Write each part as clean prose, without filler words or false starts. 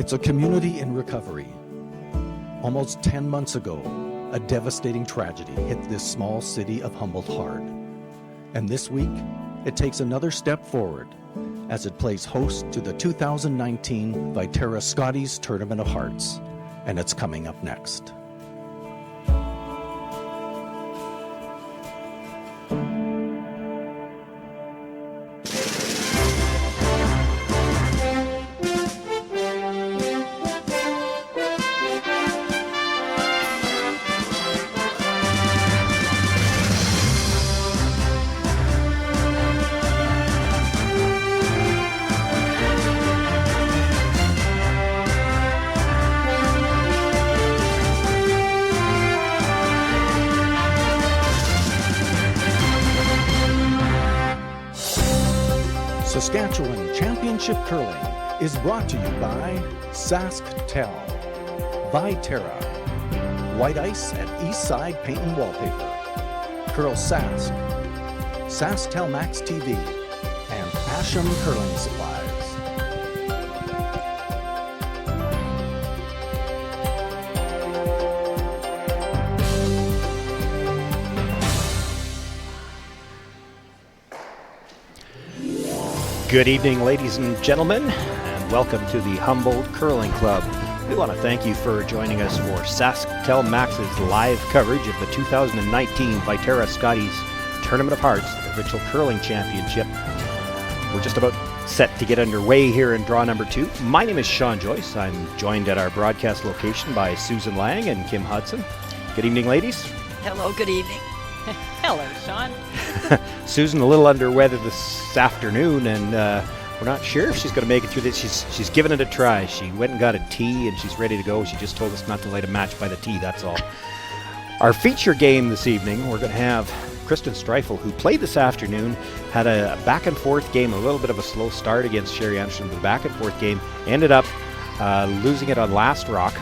It's a community in recovery. Almost 10 months ago, a devastating tragedy hit this small city of Humboldt hard. And this week, it takes another step forward as it plays host to the 2019 Viterra Scotties Tournament of Hearts. And it's coming up next. Saskatchewan Championship Curling is brought to you by SaskTel, Viterra, White Ice at Eastside Paint and Wallpaper, CurlSask, SaskTel Max TV, and Asham Curling Supplies. Good evening, ladies and gentlemen, and welcome to the Humboldt Curling Club. We want to thank you for joining us for SaskTel Max's live coverage of the 2019 Viterra Scotties Tournament of Hearts, the Provincial Curling Championship. We're just about set to get underway here in draw number 2. My name is Sean Joyce. I'm joined at our broadcast location by Susan Lang and Kim Hudson. Good evening, ladies. Hello, good evening. Hello, Sean. Susan a little under weather this afternoon, and we're not sure if she's going to make it through this. She's given it a try. She went and got a tea, and she's ready to go. She just told us not to light a match by the tea, that's all. Our feature game this evening, we're going to have Kristen Streifel, who played this afternoon, had a back-and-forth game, a little bit of a slow start against Sherry Anderson. The back-and-forth game ended up losing it on last rock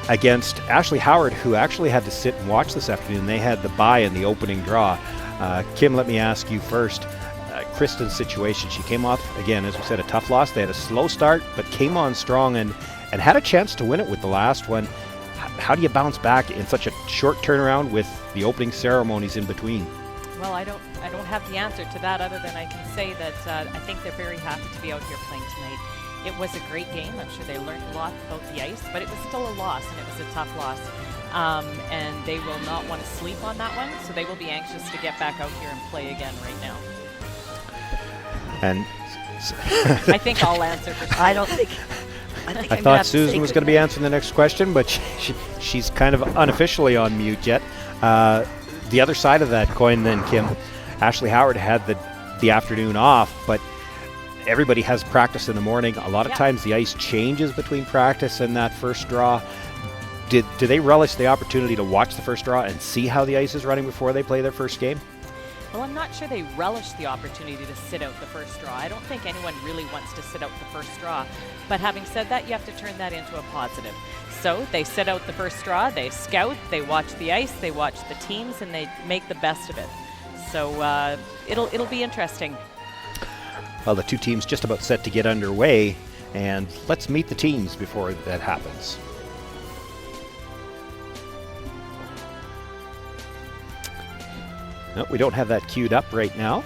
against Ashley Howard, who actually had to sit and watch this afternoon. They had the bye in the opening draw. Kim, let me ask you first. Kristen's situation, she came off, again, as we said, a tough loss. They had a slow start, but came on strong and had a chance to win it with the last one. How do you bounce back in such a short turnaround with the opening ceremonies in between? Well, I don't have the answer to that other than I can say that I think they're very happy to be out here playing tonight. It was a great game. I'm sure they learned a lot about the ice, but it was still a loss, and it was a tough loss. And they will not want to sleep on that one, so they will be anxious to get back out here and play again right now. And I think I'll answer for sure. I thought Susan was going to be answering the next question, but she's kind of unofficially on mute yet. The other side of that coin then, Kim, Ashley Howard had the afternoon off, but everybody has practice in the morning. A lot of times the ice changes between practice and that first draw. Do they relish the opportunity to watch the first draw and see how the ice is running before they play their first game? Well, I'm not sure they relish the opportunity to sit out the first draw. I don't think anyone really wants to sit out the first draw. But having said that, you have to turn that into a positive. So they sit out the first draw, they scout, they watch the ice, they watch the teams, and they make the best of it. So it'll be interesting. Well, the two teams just about set to get underway, and let's meet the teams before that happens. No, we don't have that queued up right now.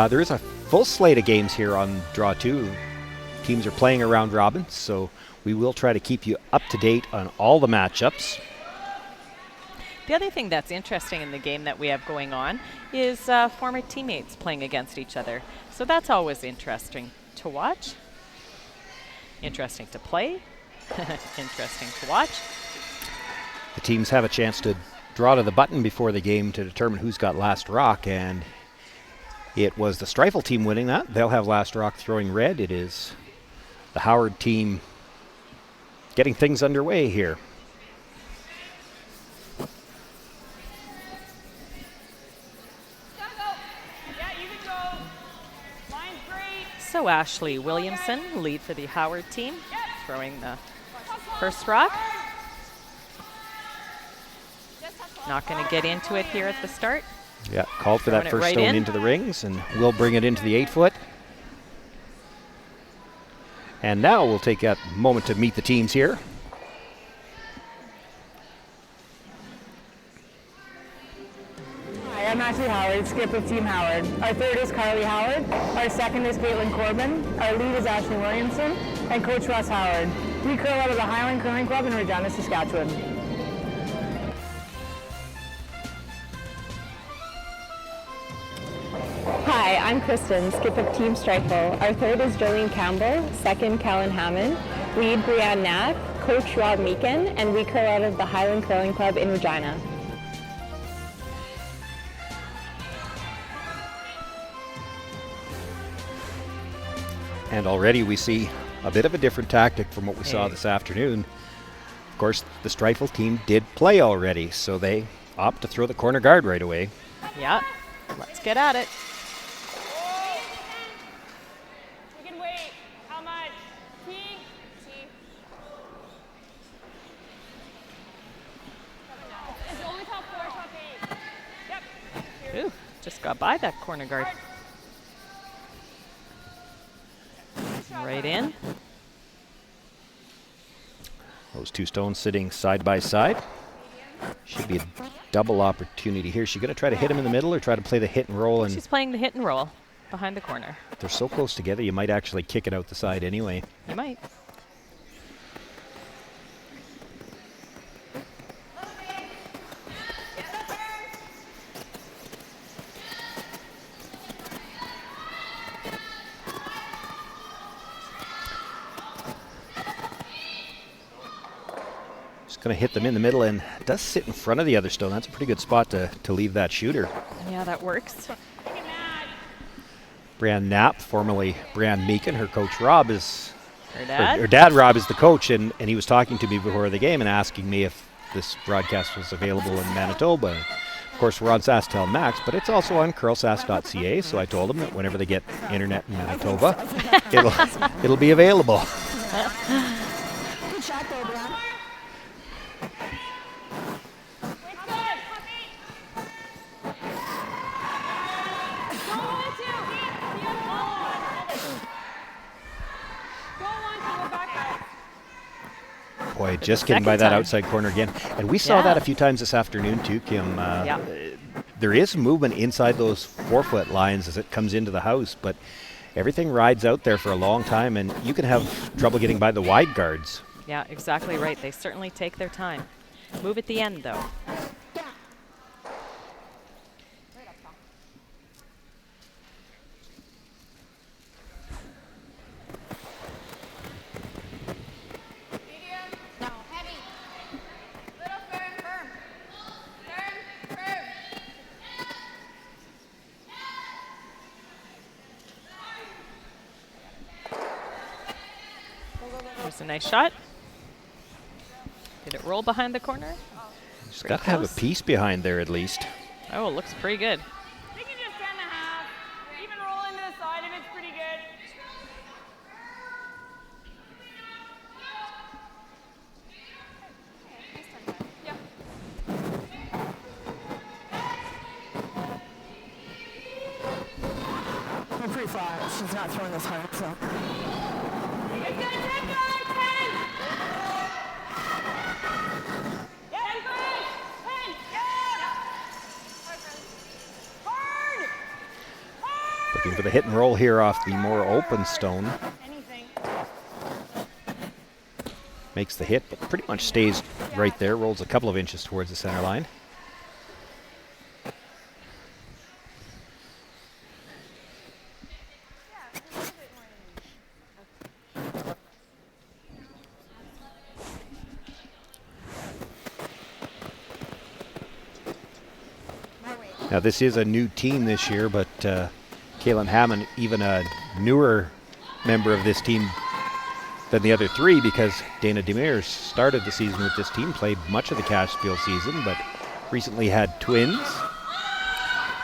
There is a full slate of games here on Draw 2. Teams are playing a round robin, so we will try to keep you up to date on all the matchups. The other thing that's interesting in the game that we have going on is former teammates playing against each other. So that's always interesting to watch, interesting to play, interesting to watch. The teams have a chance to draw to the button before the game to determine who's got last rock, and it was the Streifel team winning that. They'll have last rock throwing red. It is the Howard team getting things underway here. So Ashley Williamson, lead for the Howard team, throwing the first rock. Not going to get into it here at the start. Yeah, called for that first stone into the rings, and we'll bring it into the 8-foot. And now we'll take a moment to meet the teams here. Hi, I'm Ashley Howard, skip of Team Howard. Our third is Carly Howard. Our second is Caitlin Corbin. Our lead is Ashley Williamson. And Coach Russ Howard. We curl out of the Highland Curling Club in Regina, Saskatchewan. Hi, I'm Kristen, skip of Team Streifel. Our third is Jolene Campbell, second Callan Hammond, lead Brianne Knapp, coach Rob Meekin, and we curl out of the Highland Curling Club in Regina. And already we see a bit of a different tactic from what we saw this afternoon. Of course, the Streifel team did play already, so they opt to throw the corner guard right away. Yeah, let's get at it. We can wait. How much? T. It's only top 4, top 8. Yep. Ooh, just got by that corner guard. Right in. Those two stones sitting side by side. Should be a double opportunity here. Is she going to try to hit him in the middle or try to play the hit and roll? And She's playing the hit and roll behind the corner. they're so close together, you might actually kick it out the side anyway. You might. Going to hit them in the middle and does sit in front of the other stone. That's a pretty good spot to leave that shooter. Yeah, that works. Brianne Knapp, formerly Brianne Meekin, her coach Rob is... Her dad? Her dad Rob is the coach, and he was talking to me before the game and asking me if this broadcast was available in Manitoba. Of course, we're on SaskTel Max, but it's also on CurlSask.ca, so I told them that whenever they get internet in Manitoba, it'll be available. Good shot there, Brianne. Boy, just getting by that outside corner again. And we saw that a few times this afternoon too, Kim. There is movement inside those 4-foot lines as it comes into the house, but everything rides out there for a long time, and you can have trouble getting by the wide guards. Yeah, exactly right. They certainly take their time. Move at the end, though. There's a nice shot. Did it roll behind the corner? She's got to have a piece behind there at least. Oh, it looks pretty good. We can just 10.5. Even roll into the side if it's pretty good. We're pretty flat. She's not throwing this hard, so. It's good, 10. Looking for the hit and roll here off the more open stone. Makes the hit, but pretty much stays right there. Rolls a couple of inches towards the center line. Now this is a new team this year, but Kaylin Hammond, even a newer member of this team than the other three, because Dana Demers started the season with this team, played much of the Cashspiel season, but recently had twins,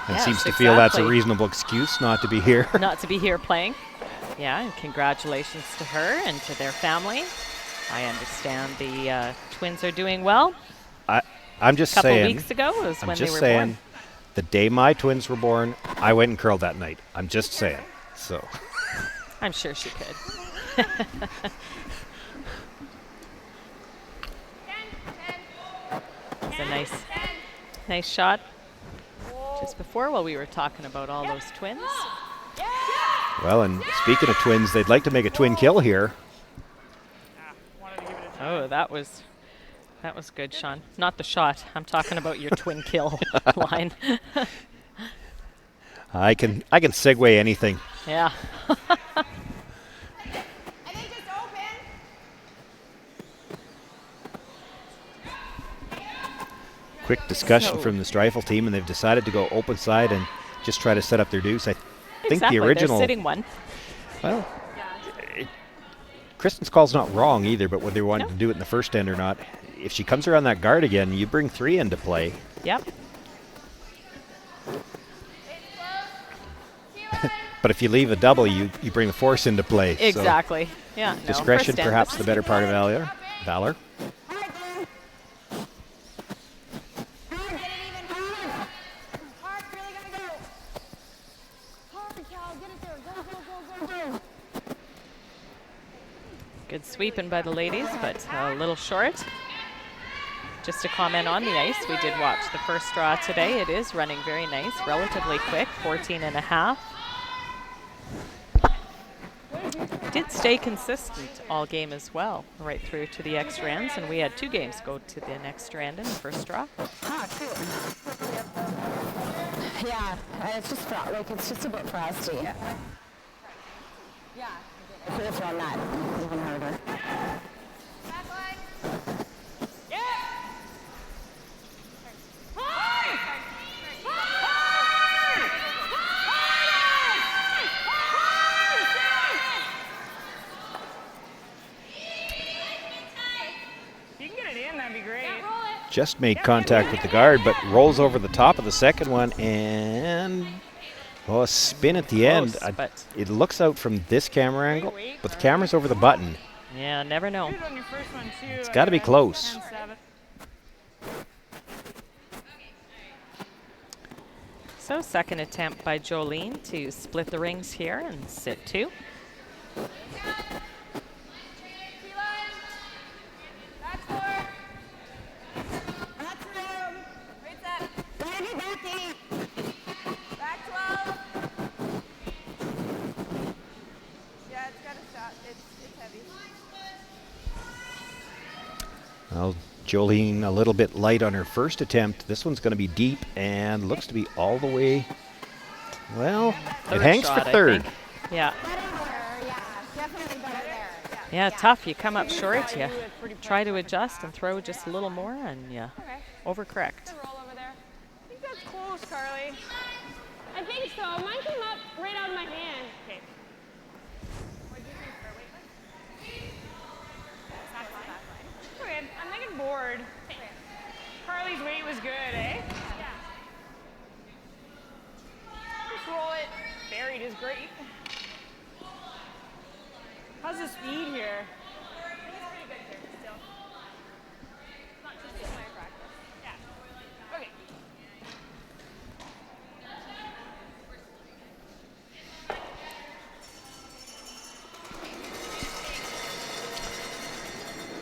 and Yes, seems to feel that's a exactly. reasonable excuse not to be here. Not to be here playing. Yeah, and congratulations to her and to their family. I understand the twins are doing well. I'm just A couple saying. weeks ago was I'm when just they were saying. born. The day my twins were born, I went and curled that night. I'm just saying. So. I'm sure she could. It's a nice shot. Just before, while we were talking about all those twins. Well, and speaking of twins, they'd like to make a twin kill here. Oh, that was good, Sean. Not the shot. I'm talking about your twin kill line. I can segue anything. Yeah. Quick discussion from the Streifel team, and they've decided to go open side and just try to set up their deuce. I think Exactly. the original. They're sitting one. Well, Kristen's call's not wrong either, but whether they wanted to do it in the first end or not, if she comes around that guard again, you bring 3 into play. Yep. But if you leave a double, you bring the force into play. Exactly. So Yeah. No, discretion, first end. perhaps the better part of valor. Good sweeping by the ladies, but a little short. Just to comment on the ice, we did watch the first draw today. It is running very nice, relatively quick, 14.5. Did stay consistent all game as well, right through to the extra ends, and we had 2 games go to the next end in the first draw. Yeah, it's just it's just a bit frosty. Yeah. I could have thrown that even harder. You can get it in, that'd be great. Just made contact with the guard, but rolls over the top of the second one, and a spin at the end. But It looks out from this camera angle, but the camera's over the button. yeah, never know. It's got to be close. So second attempt by Jolene to split the rings here and sit 2. Well, Jolene a little bit light on her first attempt. This one's going to be deep and looks to be all the way. Well, it hangs shot, for I third. think. Yeah. Yeah, tough. You come up short, you try to adjust and throw just a little more, and you overcorrect. Roll over there. I think that's close, Carly. I think so. Mine came up right out of my hand. Okay. What do you think for weightless? Okay, I'm making board. Carly's weight was good, eh? Yeah. Just roll it. Buried is great. How's the speed here? I think it's pretty good here still. Not just in my practice. Yeah. Okay.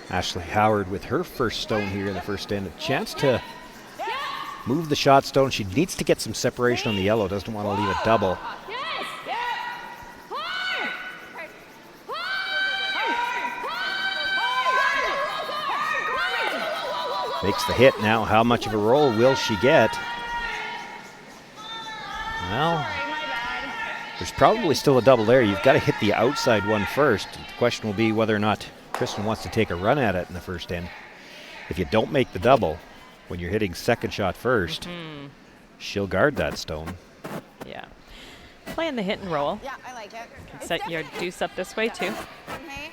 Ashley Howard with her first stone here in the first end. A chance to move the shot stone. She needs to get some separation on the yellow. Doesn't want to leave a double. Yes! Yes! Hard! Makes the hit. Now, how much of a roll will she get? Well, Sorry, my bad. there's probably still a double there. You've got to hit the outside one first. The question will be whether or not Kristen wants to take a run at it in the first end. If you don't make the double when you're hitting second shot first, she'll guard that stone. Yeah. Playing the hit and roll. Yeah, I like it. Can set your deuce up this way too. Okay.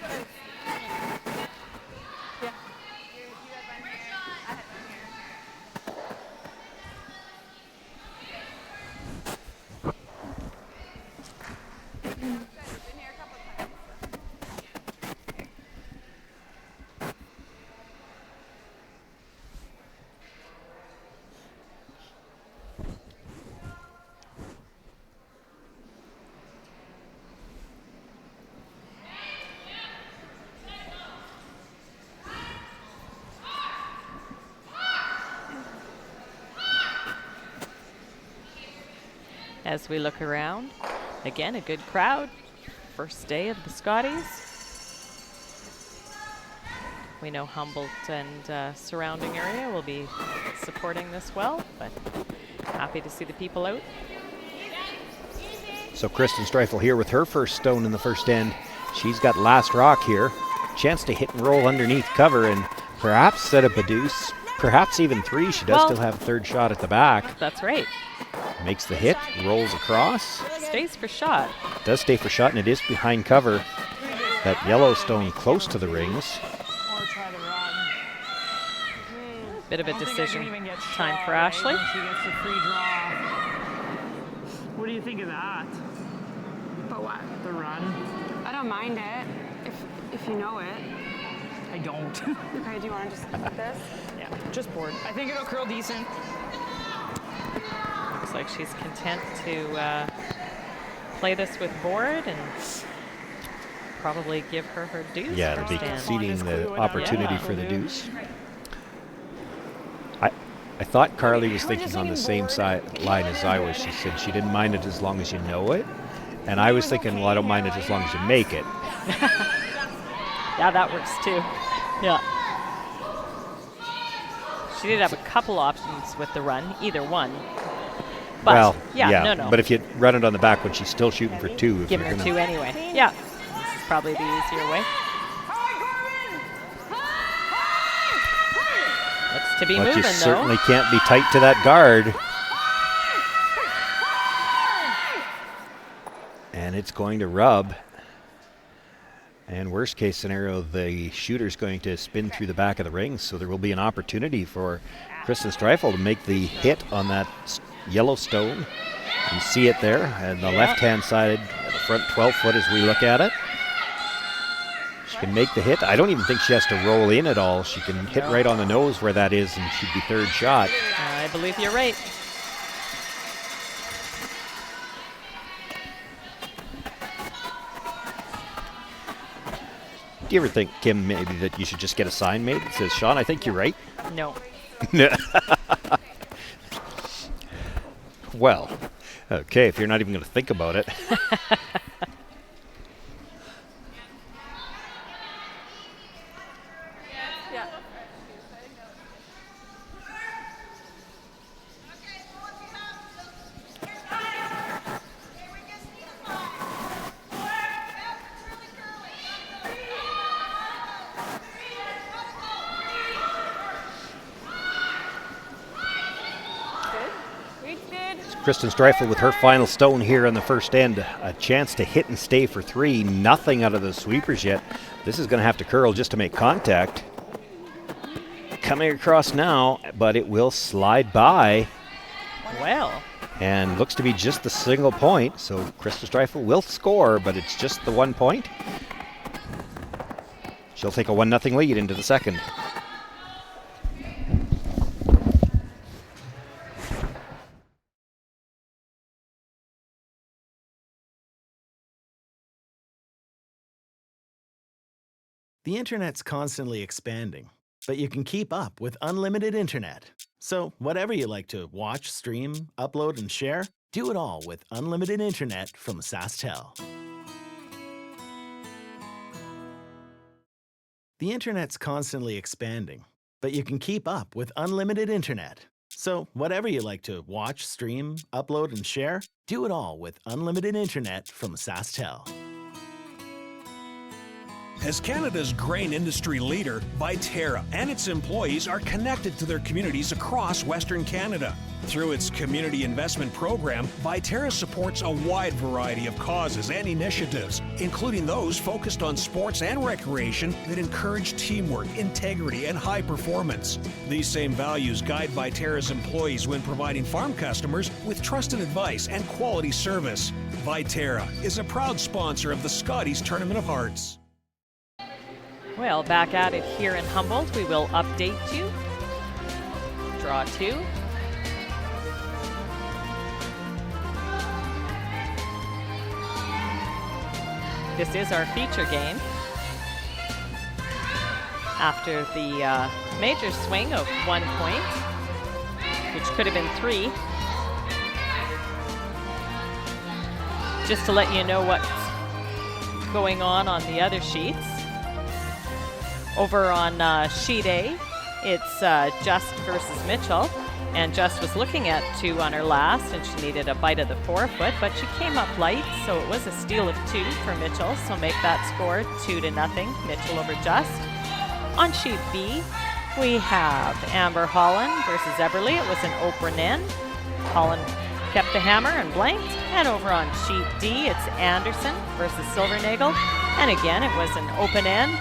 As we look around, again, a good crowd. First day of the Scotties. We know Humboldt and surrounding area will be supporting this well, but happy to see the people out. So Kristen Streifel here with her first stone in the first end. She's got last rock here. Chance to hit and roll underneath cover and perhaps set up a deuce, perhaps even 3. She does still have a third shot at the back. That's right. Makes the hit, rolls across. Stays for shot. Does stay for shot, and it is behind cover. That yellow stone close to the rings. Bit of a decision time for Ashley. She gets the free draw. What do you think of that? But what? The run? I don't mind it if you know it. I don't. Okay, do you want to just hit this? Yeah, just board. I think it'll curl decent. Looks like she's content to play this with board and probably give her deuce. Yeah, it'll be conceding the opportunity for the deuce. I thought Carly was thinking on the same line as I was. She said she didn't mind it as long as you know it. And I was thinking, well, I don't mind it as long as you make it. Yeah, that works too. Yeah. She did have a couple options with the run, either one. But Well, yeah, no. But if you run it on the back when she's still shooting for 2. Giving her 2 anyway. Yeah. This is probably the easier way. Looks to be But moving, you though. certainly can't be tight to that guard. And it's going to rub. And worst case scenario, the shooter's going to spin through the back of the ring, so there will be an opportunity for Kristen Streifel to make the hit on that yellow stone. You see it there, and the left-hand side, the front 12 foot as we look at it. She can make the hit. I don't even think she has to roll in at all. She can hit right on the nose where that is, and she'd be third shot. I believe you're right. Do you ever think, Kim, maybe that you should just get a sign made that says, Sean, I think you're right? No. Well, okay, if you're not even going to think about it. Kristen Streifel with her final stone here on the first end. A chance to hit and stay for 3. Nothing out of the sweepers yet. This is going to have to curl just to make contact. Coming across now, but it will slide by. Well. And looks to be just the single point. So Kristen Streifel will score, but it's just the 1 point. She'll take a 1-0 lead into the second. The internet's constantly expanding, but you can keep up with unlimited internet. So whatever you like to watch, stream, upload, and share, do it all with unlimited internet from SaskTel. The internet's constantly expanding, but you can keep up with unlimited internet. So whatever you like to watch, stream, upload, and share, do it all with unlimited internet from SaskTel. As Canada's grain industry leader, Viterra and its employees are connected to their communities across Western Canada. Through its community investment program, Viterra supports a wide variety of causes and initiatives, including those focused on sports and recreation that encourage teamwork, integrity, and high performance. These same values guide Viterra's employees when providing farm customers with trusted advice and quality service. Viterra is a proud sponsor of the Scotties Tournament of Hearts. Well, back at it here in Humboldt. We will update you. Draw 2. This is our feature game. After the major swing of 1 point, which could have been 3. Just to let you know what's going on the other sheets. Over on sheet A, it's Just versus Mitchell. And Just was looking at 2 on her last, and she needed a bite of the forefoot, but she came up light, so it was a steal of 2 for Mitchell. So make that score 2-0, Mitchell over Just. On sheet B, we have Amber Holland versus Eberly. It was an open end. Holland kept the hammer and blanked. And over on sheet D, it's Anderson versus Silvernagel. And again, it was an open end.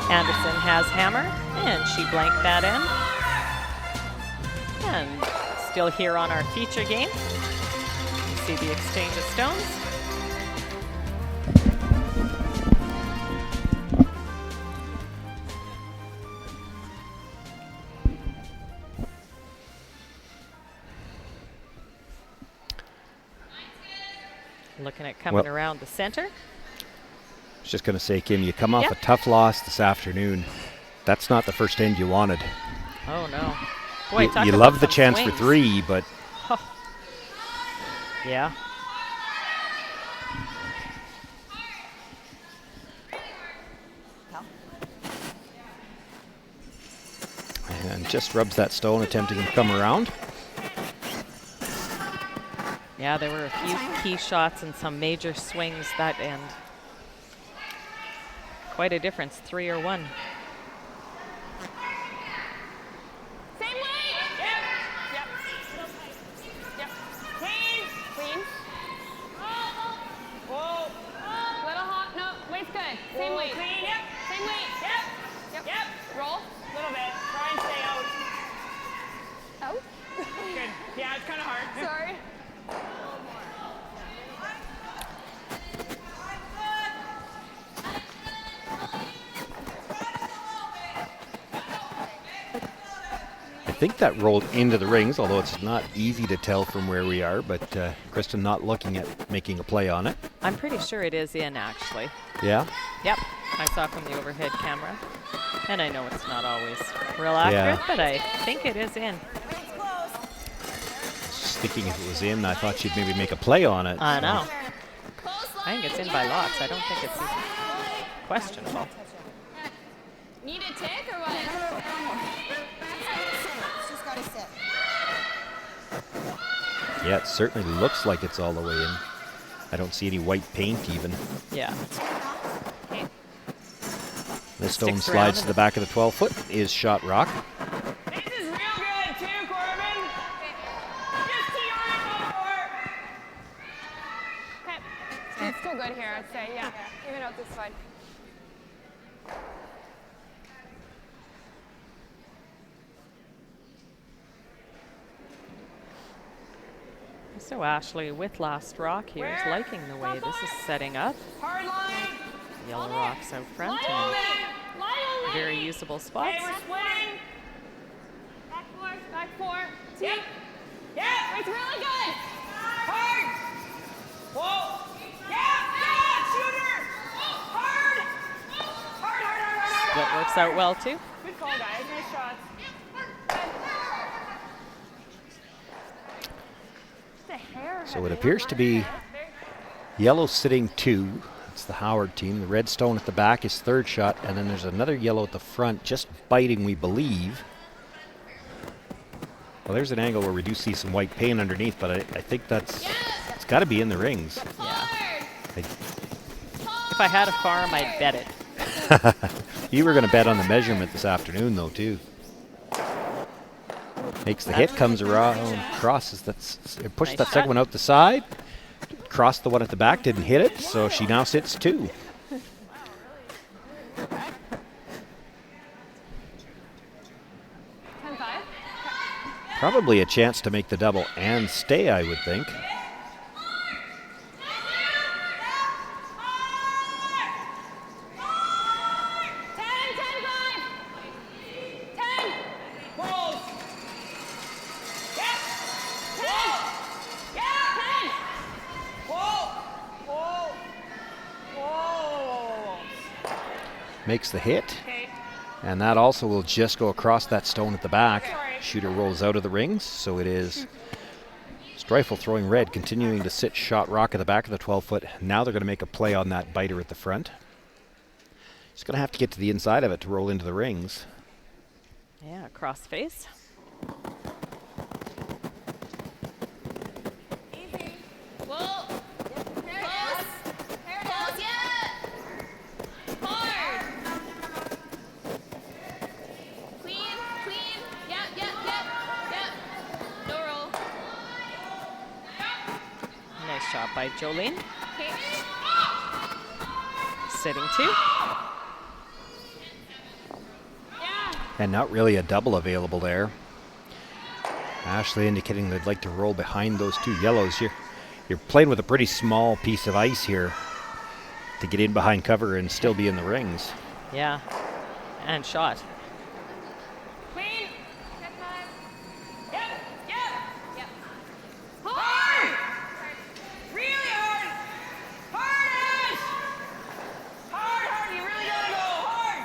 Anderson has hammer, and she blanked that end. And still here on our feature game. You see the exchange of stones. Looking at coming around the center. I was just going to say, Kim, you come off a tough loss this afternoon. That's not the first end you wanted. Oh, no. Boy, you love the chance for 3, but... Oh. Yeah. And just rubs that stone, attempting to come around. Yeah, there were a few key shots and some major swings that end. Quite a difference, 3 or 1. Same weight. Clean. Yep. Same weight. Yep. Roll. A little bit. Try and stay out. Out? Good. Yeah, it's kind of hard. Sorry. I think that rolled into the rings, although it's not easy to tell from where we are, but Kristen not looking at making a play on it. I'm pretty sure it is in, actually. Yeah? Yep. I saw from the overhead camera. And I know it's not always real accurate, but I think it is in. Just thinking if it was in, I thought she'd maybe make a play on it. I know. I think it's in by lots. I don't think it's questionable. Need a tick or what? Just gotta sit. Yeah, it certainly looks like it's all the way in. I don't see any white paint even. Yeah. This stone slides to the back of the 12-foot, is shot rock. This is real good too, Corbin. Just to your elbow. Okay. It's still good here, I'd say. Yeah. Even out this side. So Ashley with last rock here is liking the way this is setting up. Hard line. Yellow rocks out front and very usable spots. Okay, we're splitting. Back four. Yep. Yeah, it's really good. Hard. Whoa. Yeah, shooter. Hard. That works out well too. Good call, guys. Nice shots. So it appears to be yellow sitting 2. It's the Howard team. The red stone at the back is third shot, and then there's another yellow at the front, just biting, we believe. Well, there's an angle where we do see some white paint underneath, but I think it's got to be in the rings. Yeah. If I had a farm, I'd bet it. You were going to bet on the measurement this afternoon, though, too. Makes the hit, comes around, crosses. It pushed that second one out the side. Crossed the one at the back, didn't hit it, so she now sits 2. Probably a chance to make the double and stay, I would think. Makes the hit, and that also will just go across that stone at the back. Shooter rolls out of the rings, so it is Streifel throwing red, continuing to sit shot rock at the back of the 12-foot. Now they're going to make a play on that biter at the front. He's going to have to get to the inside of it to roll into the rings. Yeah, cross face. Easy. Well, close. Close, yeah. Hard. Clean, clean. Yep. No roll. Nice shot by Jolene. Okay. Sitting 2. And not really a double available there. Ashley indicating they'd like to roll behind those 2 yellows. You're playing with a pretty small piece of ice here to get in behind cover and still be in the rings. Yeah, and shot. Clean. Yep. Hard. Really hard. Hard, Ash. Hard. You really gotta go hard.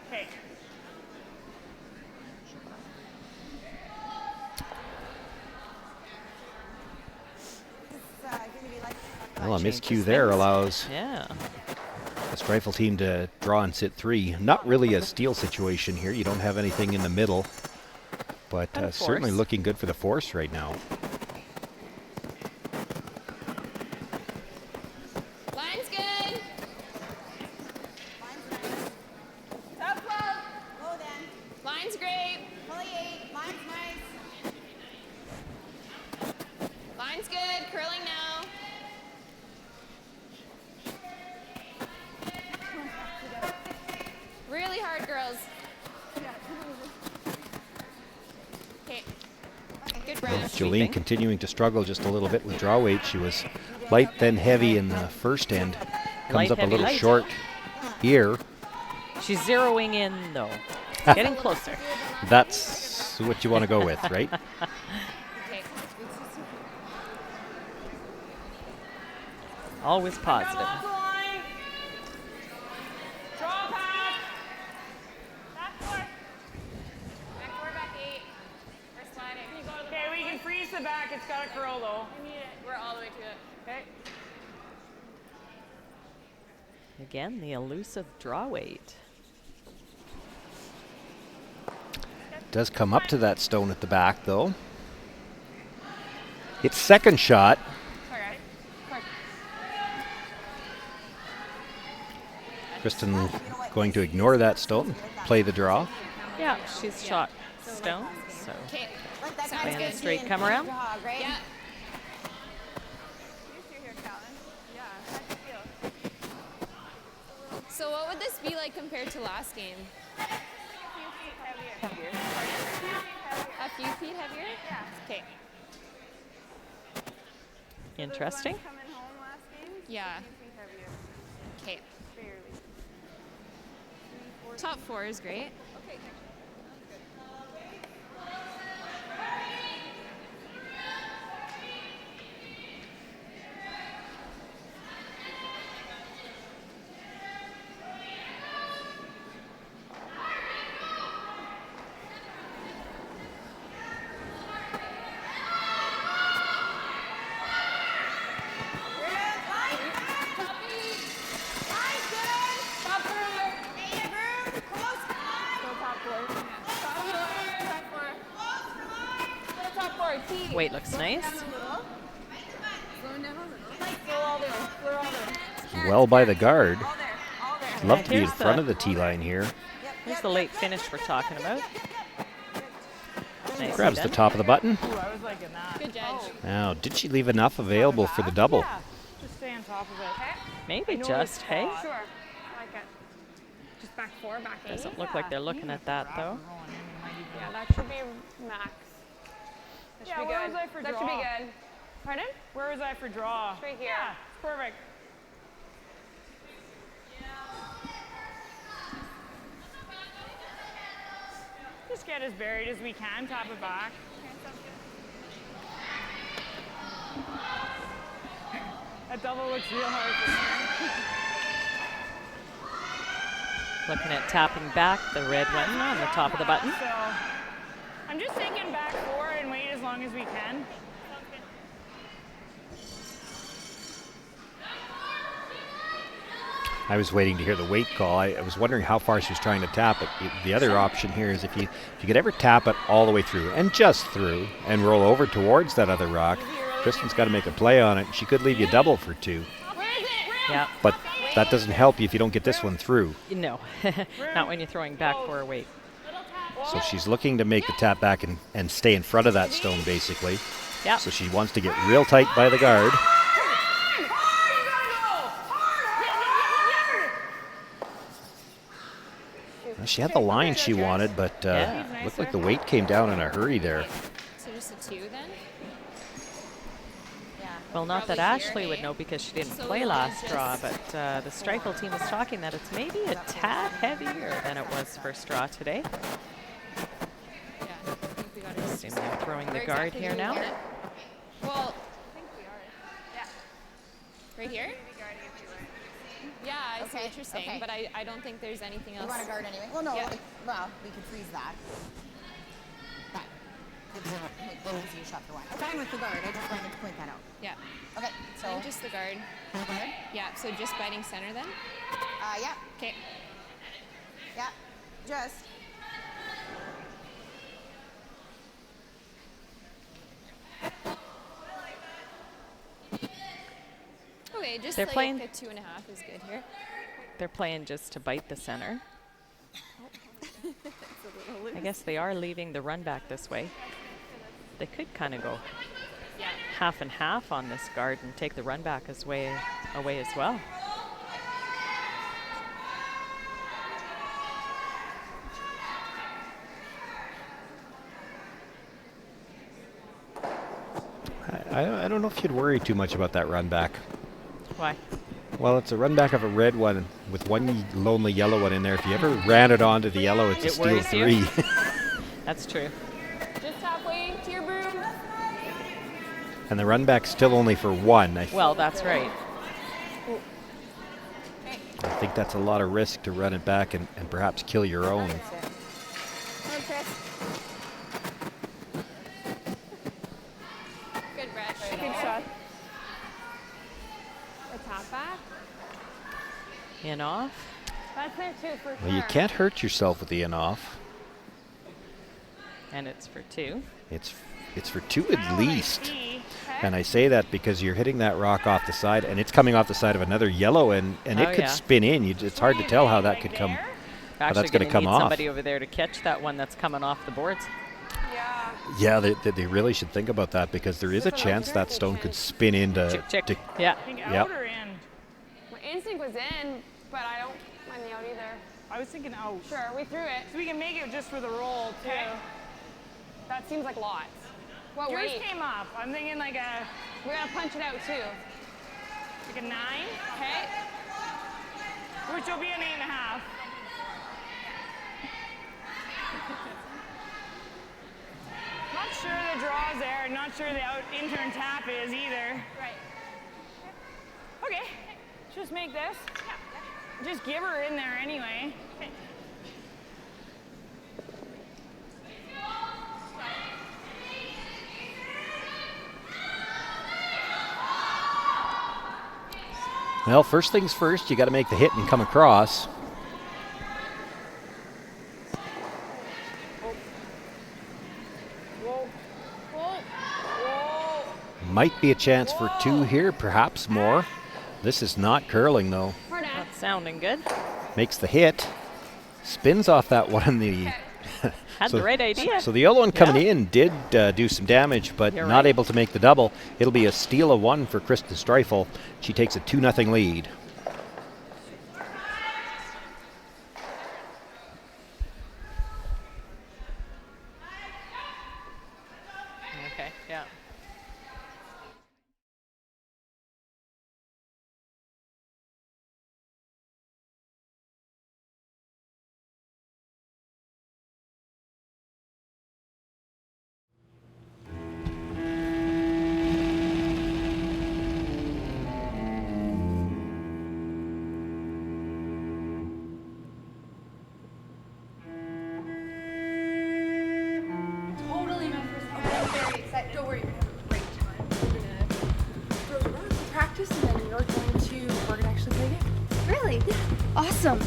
Okay. Well, a miscue there allows Yeah. the Streifel team to draw and sit 3. Not really a steal situation here. You don't have anything in the middle, but And certainly force. looking good for the force right now. Line's good. Top 12. Go then. Line's great. Fully 8. Line's nice. Line's good. Curling now. Really hard, girls. Okay. Good brush. Jolene continuing to struggle just a little bit with draw weight. She was light then heavy in the first end. Comes Light, up a heavy, little light. short here. She's zeroing in, though. Getting closer. That's what you want to go with, right? Okay. Always positive. Off the line. Draw back. Back 4. Back 4, back 8. We're sliding. Okay, we can freeze the back. It's got to curl, though. We need it. We're all the way to it. Okay. Again, the elusive draw weight. Does come up to that stone at the back, though. It's second shot. Alright. Kristen going to ignore that stone, play the draw. Yeah, she's shot stone, so Okay. playing the straight come around. Yeah. So what would this be like compared to last game? A few feet heavier? Yeah. Okay. Interesting. Yeah. Okay. Top 4 is great. Weight looks nice. Well by the guard. Love to be in Here's front the- of the tee line here. Here's the late finish we're talking about. Nicely Grabs the done. top of the button. Good judge. Now, did she leave enough available for the double? Just stay on top of it. Maybe just, hey? Sure. Like it. Just back 4, back 8. Doesn't look like they're looking at that, though. Yeah, that should be max. That should be where good. was I for that draw? should be good. Pardon? Where was I for draw? Right here. Yeah, perfect. Just get as buried as we can, top it back. That double looks real hard for me. Looking at tapping back the red one on the top of the button. So, I'm just thinking back four and wait as long as we can. I was waiting to hear the weight call. I was wondering how far she was trying to tap it. The other option here is if you could ever tap it all the way through and just through and roll over towards that other rock, Kristen's got to make a play on it. She could leave you double for two. Yeah. But that doesn't help you if you don't get this one through. No, not when you're throwing back for a weight. So she's looking to make the tap back and stay in front of that stone, basically. Yeah. So she wants to get real tight by the guard. Well, she had the line she wanted, but looked like the weight came down in a hurry there. So just a 2 then? Yeah. Well, not that Probably Ashley here, would eh? know because she didn't So play we wanna last draw, just- but the Streifel team is talking that it's maybe a tad heavier than it was first draw today. Yeah, I think we got it. Assume they're throwing the Where guard exactly here do we now. want it? Well, I think we are. Yeah. Right here? Yeah, I see what you're saying, but I don't think there's anything else. You want to guard anyway? Well, no. Yeah. Well, we could freeze that. But it's easier shot for one. I'm fine with the guard. I just wanted to point that out. Yeah. Okay. So. And just the guard. Guard? Yeah, so just biting center then? Yeah. Okay. Yeah. Just. Okay, just They're like playing- a 2.5 is good here. They're playing just to bite the center. I guess they are leaving the run back this way. They could kind of go half and half on this guard and take the run back away as well. I don't know if you'd worry too much about that run back. Why? Well, it's a run back of a red one with one lonely yellow one in there. If you ever ran it onto the yellow, it's a It steal worries you? 3. That's true. Just halfway to your broom. And the run back's still only for 1. Well, that's right. I think that's a lot of risk to run it back and perhaps kill your own. Good, Brett. Good shot. A tap back. In off. That's it too, for Well, you can't hurt yourself with the in off. And it's for 2. It's for 2 at least. See, And I say that because you're hitting that rock off the side, and it's coming off the side of another yellow, and Oh, it could yeah. spin in. It's hard to tell how that could come. Actually, that's gonna gonna come need off. somebody over there to catch that one that's coming off the boards. Yeah, they really should think about that because there is a chance that stone could spin into. Chick. to- Yeah. I think Yep. out or in? My instinct was in, but I don't mind the out either. I was thinking out. Sure, we threw it. So we can make it just for the roll too. That seems like lots. What Yours weight? came up. I'm thinking like a We're gonna punch it out too. 9, Okay. which will be an 8.5. Not sure the draw's there. Not sure the out intern tap is either. Right. Okay, just make this. Just give her in there anyway. Well, first things first, you got to make the hit and come across. Might be a chance for 2 here, perhaps more. This is not curling though. That's sounding good. Makes the hit, spins off that one. Had the right idea. So the yellow one coming in did do some damage, but You're not right. able to make the double. It'll be a steal of 1 for Kristen Streifel. She takes a 2-0 lead. Okay, yeah. very excited. Don't worry, we're gonna have a great time. We're gonna throw the rock for practice, and then we're gonna actually play a game. Really? Yeah. Awesome.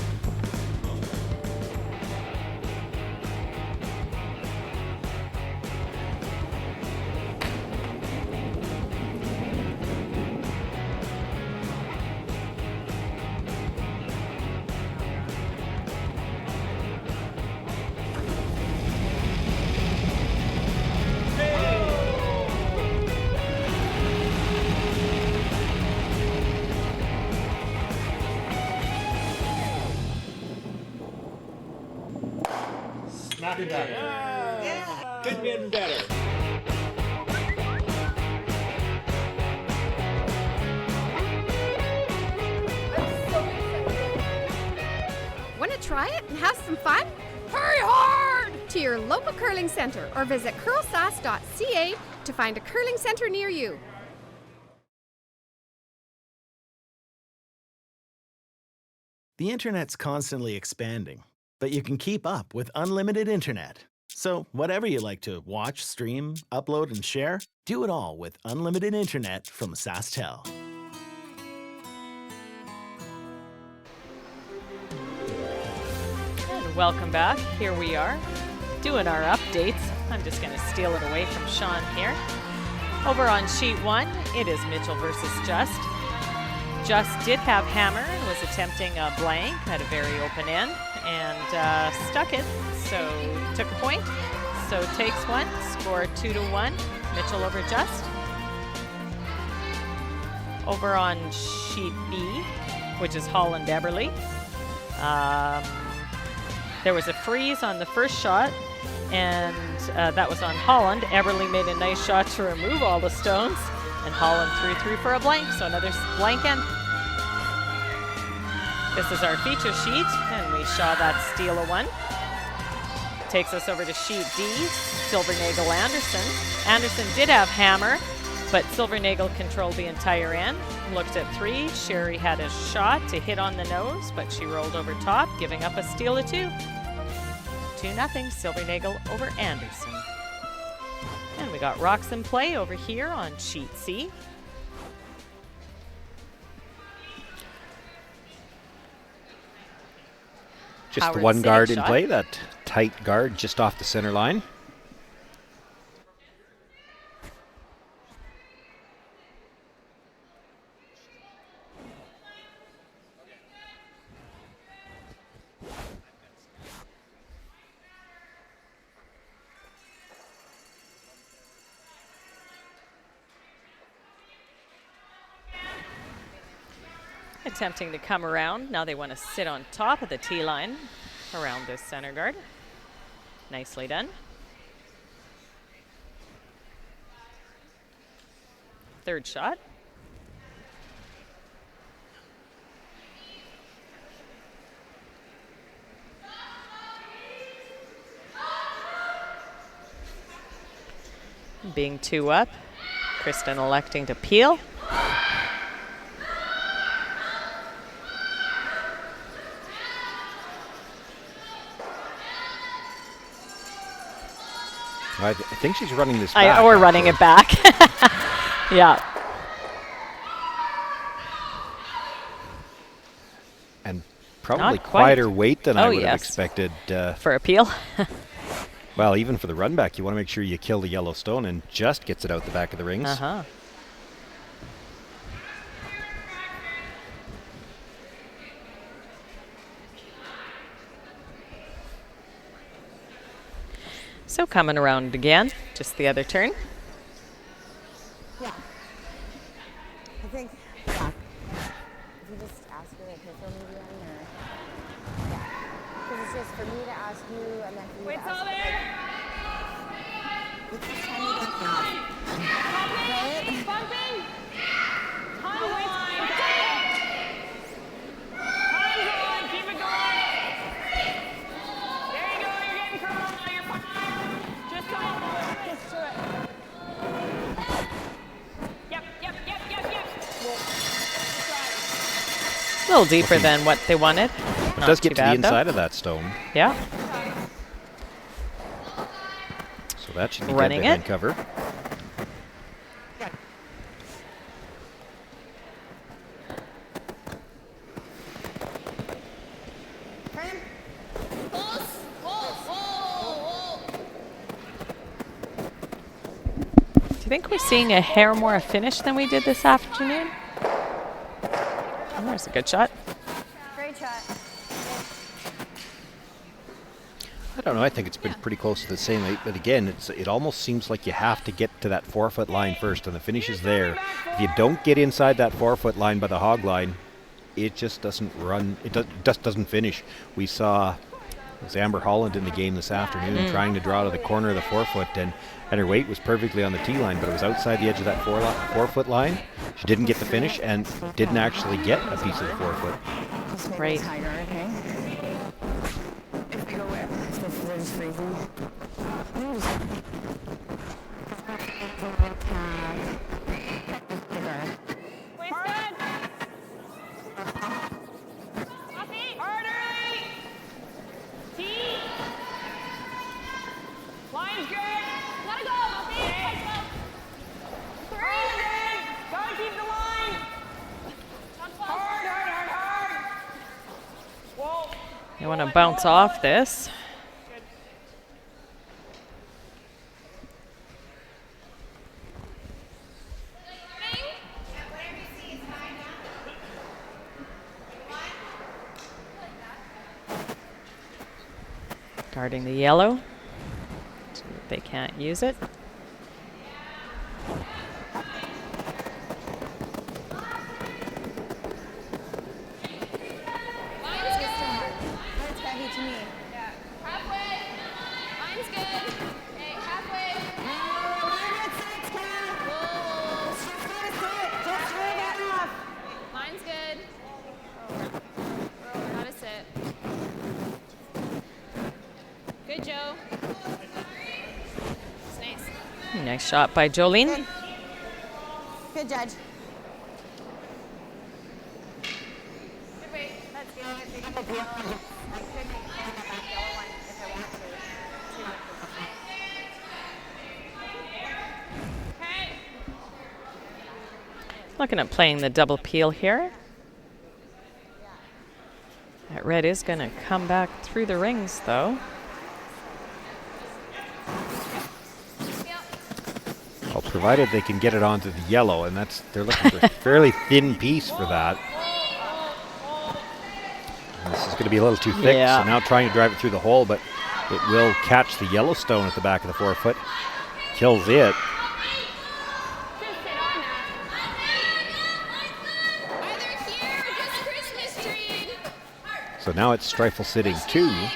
Not better. Yeah. Could be better. Want to try it and have some fun? Hurry hard to your local curling center or visit CurlSask.ca to find a curling center near you. The internet's constantly expanding, but you can keep up with unlimited internet. So whatever you like to watch, stream, upload, and share, do it all with unlimited internet from SaskTel. And welcome back. Here we are doing our updates. I'm just going to steal it away from Sean here. Over on sheet 1, it is Mitchell versus Just. Just did have hammer and was attempting a blank at a very open end and stuck it, so took a point. So takes one, score 2-1, Mitchell over Just. Over on sheet B, which is Holland Eberly. There was a freeze on the first shot, and that was on Holland. Eberly made a nice shot to remove all the stones, and Holland threw through for a blank, so another blank end. This is our feature sheet, and we saw that steal a one. Takes us over to sheet D, Silvernagel Anderson. Anderson did have hammer, but Silvernagel controlled the entire end. Looked at 3. Sherry had a shot to hit on the nose, but she rolled over top, giving up a steal of 2. 2-0, Silvernagel over Anderson. And we got rocks in play over here on sheet C. Just Howard the one guard in shot. play, that tight guard just off the center line. Attempting to come around. Now they want to sit on top of the tee line around this center guard. Nicely done. Third shot. Being 2 up, Kristen electing to peel. I think she's running this back. Or running it back. Yeah. And probably Not quite. quieter weight than I would have yes. expected. For a peel. Well, even for the run back, you want to make sure you kill the yellow stone, and just gets it out the back of the rings. Uh-huh. So coming around again, just the other turn. Yeah. I think, yeah. If you just ask her, like, her maybe then, or, yeah. Because it's just for me to ask you, and then for you to ask me. It's just time to get that. Right? Bumping! Time's on! Keep it going! There you go, you're getting curled now, you're fine. Just come on, just do it. Yep. A little deeper than what they wanted. It Not does too get to the bad, inside though. of that stone. Yeah. So that should be Running good behind it. cover. Do you think we're seeing a hair more a finish than we did this afternoon? Oh, there's a good shot. Great shot. I don't know. I think it's been pretty close to the same. But again, it almost seems like you have to get to that 4-foot line first, and the finish is there. If you don't get inside that 4-foot line by the hog line, it just doesn't run. It just doesn't finish. We saw it was Amber Holland in the game this afternoon trying to draw to the corner of the 4-foot, and her weight was perfectly on the tee line, but it was outside the edge of that 4-foot line. She didn't get the finish and didn't actually get a piece of the 4-foot. Right. Tiger, okay? If they go where? If they're just freezing. Hard early. Tee. Line's good. Gotta go. Gotta keep the line. Hard. Whoa. You want to bounce off this. Guarding the yellow. So that they can't use it. That's heavy to me. Yeah. Halfway. Line's good. Okay, halfway. Line's good. Gotta sit. Good, Joe. It's nice. Nice shot by Jolene. Good judge. Good weight. That's good. I could make that yellow one if I want to. Okay. Looking at playing the double peel here. That red is going to come back through the rings, though. Well, provided they can get it onto the yellow, and they're looking for a fairly thin piece for that. And this is going to be a little too thick, Yeah. so now trying to drive it through the hole, but it will catch the yellow stone at the back of the 4-foot. Kills it. Just sit on that. Either here or just Christmas tree. So now it's Streifel sitting 2. Here.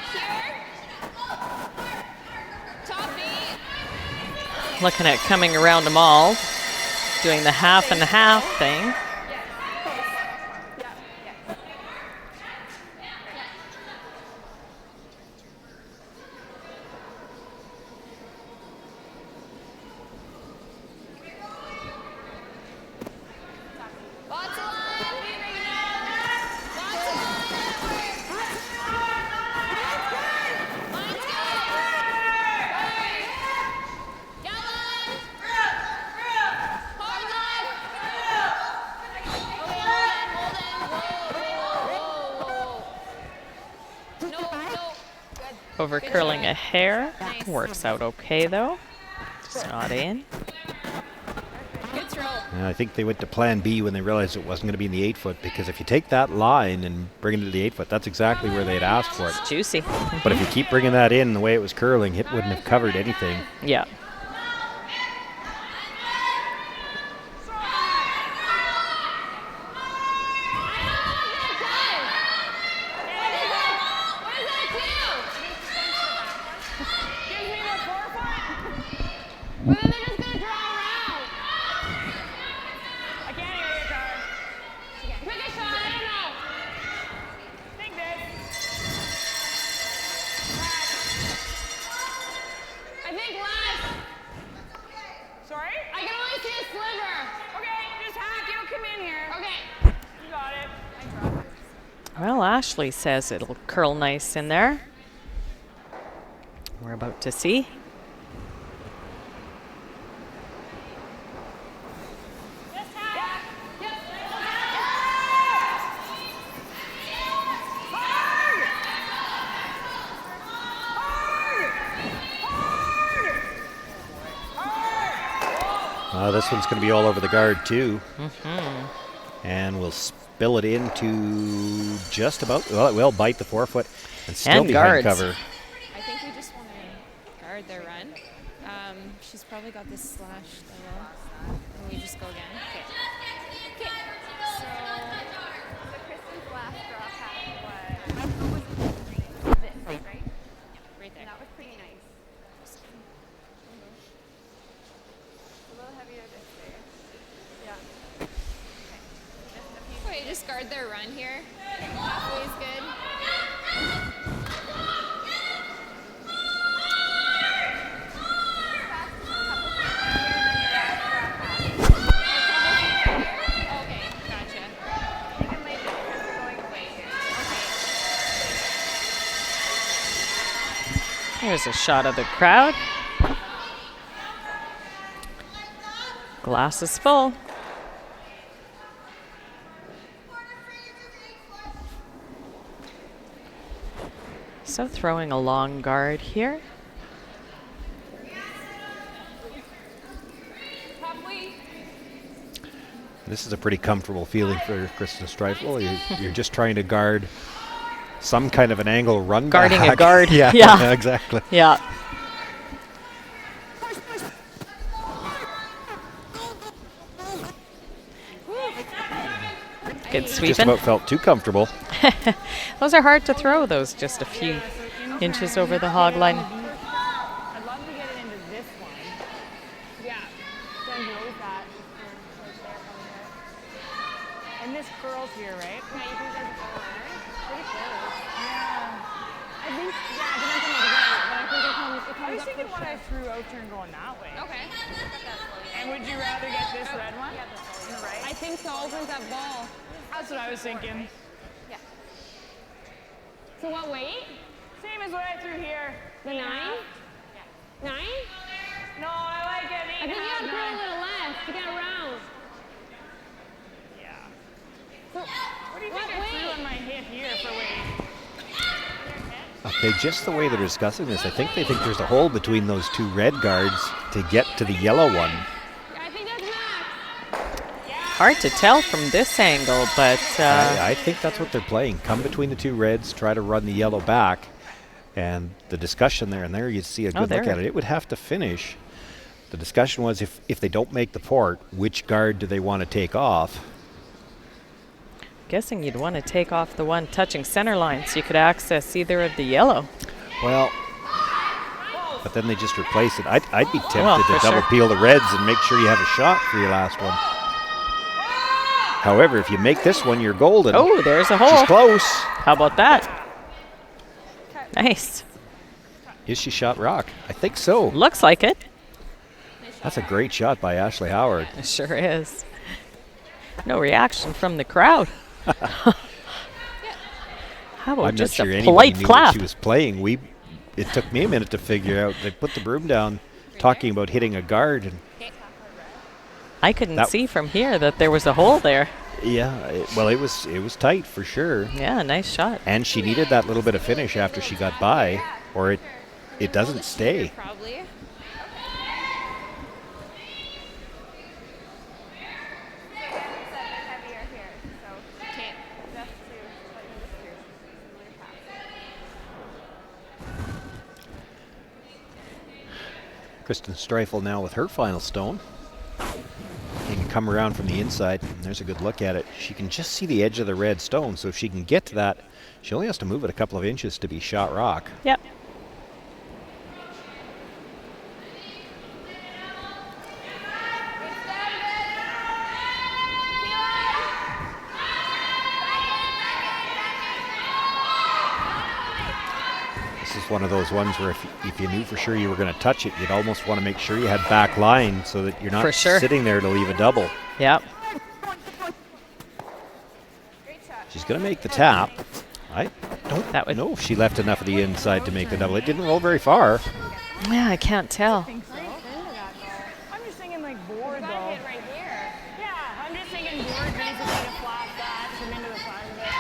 Top beat. Looking at coming around them all, doing the half and half thing. Lots of line. Lots of line. Line's good. Yellow. Hard line. Hold in. No. Good. Over curling a hair. Works out okay, though. Just not in. Good throw. And I think they went to plan B when they realized it wasn't going to be in the 8-foot, because if you take that line and bring it to the 8-foot, that's exactly where they'd asked for it. Juicy. But if you keep bringing that in the way it was curling, it wouldn't have covered anything. Yeah. But then they're just gonna draw around. I can't hear you, Car. Pick a shot, I don't know. Think this. I think less. Sorry? I can only see a sliver. Okay, just hack, it'll come in here. Okay. You got it. I dropped it. Well, Ashley says it'll curl nice in there. We're about to see. This one's going to be all over the guard too. And we'll spill it into just about, well, it will bite the forefoot and still And behind guards. cover. I think we just want to guard their run. She's probably got this slash though. And we just go again. Okay. Okay. So Kristen's last draw had what? This, right? right there. That was pretty nice. A little heavier this way. Yeah. Okay, just guard their run here. Halfway is good. Okay, gotcha. Here's a shot of the crowd. Glass is full. So throwing a long guard here. This is a pretty comfortable feeling for Kristen Streifel. You're just trying to guard some kind of an angle run Guarding back. a guard. Yeah, Yeah. exactly. Yeah. Good Just sweeping. about felt too comfortable. Those are hard to throw, those just a few inches over the hog line. I'd love to get it into this one. Yeah. So I knows that. And this curls here, right? Yeah, you think there's a goal there? Pretty close. Yeah. I think, yeah, it depends on the design, but I think it comes I was up thinking for when I sure. threw out turn going that way. Okay. And would you rather get this red one? In the right? I think so. Opens that ball. That's what I was thinking. Yeah. So what weight? Same as what I threw here. The 9? 9? No, I like it. I think you have to throw a little less to get around. Yeah. So, What do you think what I threw weight? on my hip here for weight? Okay, just the way they're discussing this, I think they think there's a hole between those two red guards to get to the yellow one. I think that's max. Hard to tell from this angle, but I think that's what they're playing. Come between the two reds, try to run the yellow back. And the discussion there, and there you see a good look there. at it. It would have to finish. The discussion was if they don't make the port, which guard do they want to take off? guessing you'd want to take off the one touching center line so you could access either of the yellow. Well, but then they just replace it. I'd be tempted for to double sure. peel the reds and make sure you have a shot for your last one. However, if you make this one, you're golden. Oh, there's a hole. She's close. How about that? Nice. Is she shot rock? I think so. Looks like it. That's a great shot by Ashley Howard. It sure is. No reaction from the crowd. How about I'm not just sure a anybody polite knew clap? what she was playing. It took me a minute to figure out. They put the broom down, talking about hitting a guard, and I couldn't see from here that there was a hole there. yeah, it was tight for sure. Yeah, nice shot. And she needed that little bit of finish after she got by, or it doesn't stay. Probably. Kristen Streifel now with her final stone. She can come around from the inside. And there's a good look at it. She can just see the edge of the red stone, so if she can get to that, she only has to move it a couple of inches to be shot rock. Yep. This is one of those ones where if you knew for sure you were going to touch it, you'd almost want to make sure you had back line so that you're not For sure. sitting there to leave a double. Yep. She's going to make the tap. I don't know if she left enough of the inside to make the double. It didn't roll very far. Yeah, I can't tell. I'm just thinking like board though. Hit right here. Yeah, I'm just thinking board basically to flop that, come into the side of it,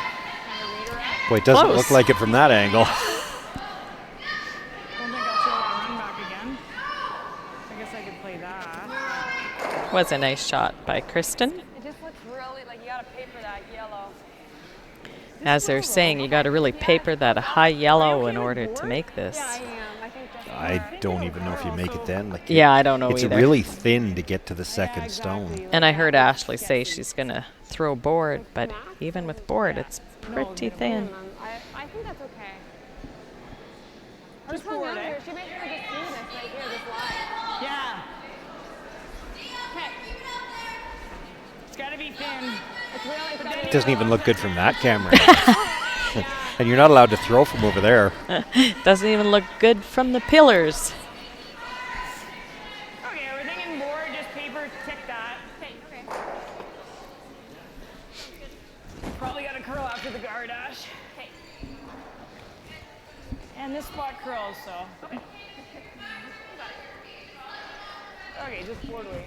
kind of redirect. Boy, it doesn't Close. look like it from that angle. Don't think I'll throw that run back again. I guess I could play that. Was a nice shot by Kristen. It just looks really like you gotta paper that yellow. As they're saying, you got to really paper that a high yellow in order to make this. Yeah, I am. I think that's I don't even know if you make it then. Like Yeah, I don't know it's either. really thin to get to the second stone. And I heard Ashley say she's going to throw board, but even with board, it's pretty thin. I think that's okay. Just board, eh? She basically just threw this right here, this line. Yeah. It's got to be thin. It's really It doesn't even look good from that camera. And you're not allowed to throw from over there. Doesn't even look good from the pillars. Okay, we're thinking board, just paper, tick that. Okay. Probably got to curl after the guard, Ash. Okay. And this spot curls, so. Okay, just board weight.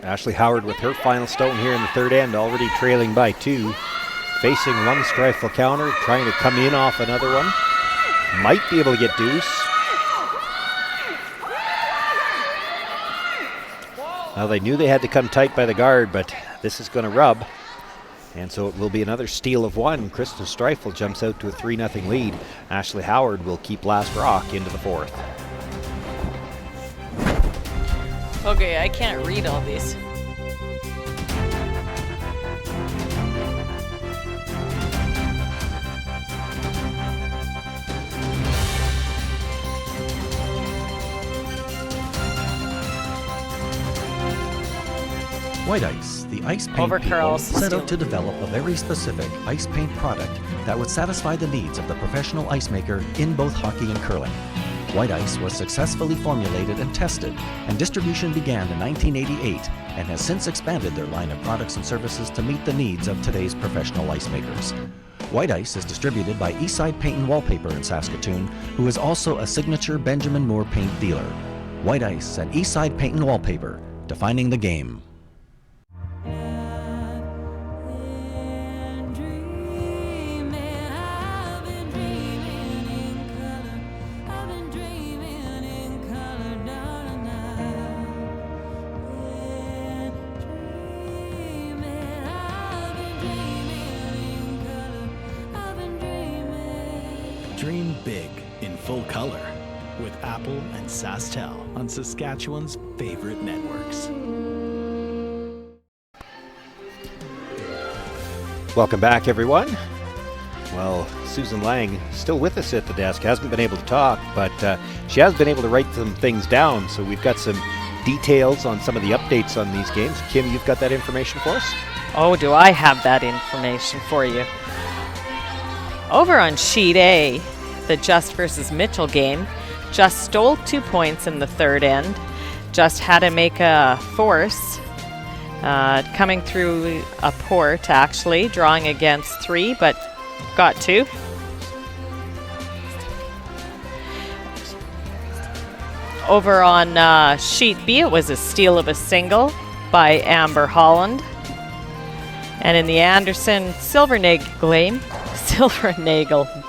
Ashley Howard with her final stone here in the third end, already trailing by 2. Facing one Streifel counter, trying to come in off another one. Might be able to get deuce. Well, they knew they had to come tight by the guard, but this is going to rub. And so it will be another steal of 1. Kristen Streifel jumps out to a 3-0 lead. Ashley Howard will keep last rock into the 4th. Okay, I can't read all these. White Ice, the ice paint Over people, curls. set out to develop a very specific ice paint product that would satisfy the needs of the professional ice maker in both hockey and curling. White Ice was successfully formulated and tested, and distribution began in 1988 and has since expanded their line of products and services to meet the needs of today's professional ice makers. White Ice is distributed by Eastside Paint and Wallpaper in Saskatoon, who is also a signature Benjamin Moore paint dealer. White Ice and Eastside Paint and Wallpaper, defining the game. Dream big in full color with Apple and SaskTel on Saskatchewan's favorite networks. Welcome back, everyone. Well, Susan Lang still with us at the desk, hasn't been able to talk, but she has been able to write some things down, so we've got some details on some of the updates on these games. Kim, you've got that information for us? Oh, do I have that information for you? Over on Sheet A, the Just versus Mitchell game, Just stole 2 points in the third end. Just had to make a force, coming through a port, actually, drawing against 3, but got 2. Over on Sheet B, it was a steal of a single by Amber Holland. And in the Anderson Silvernagel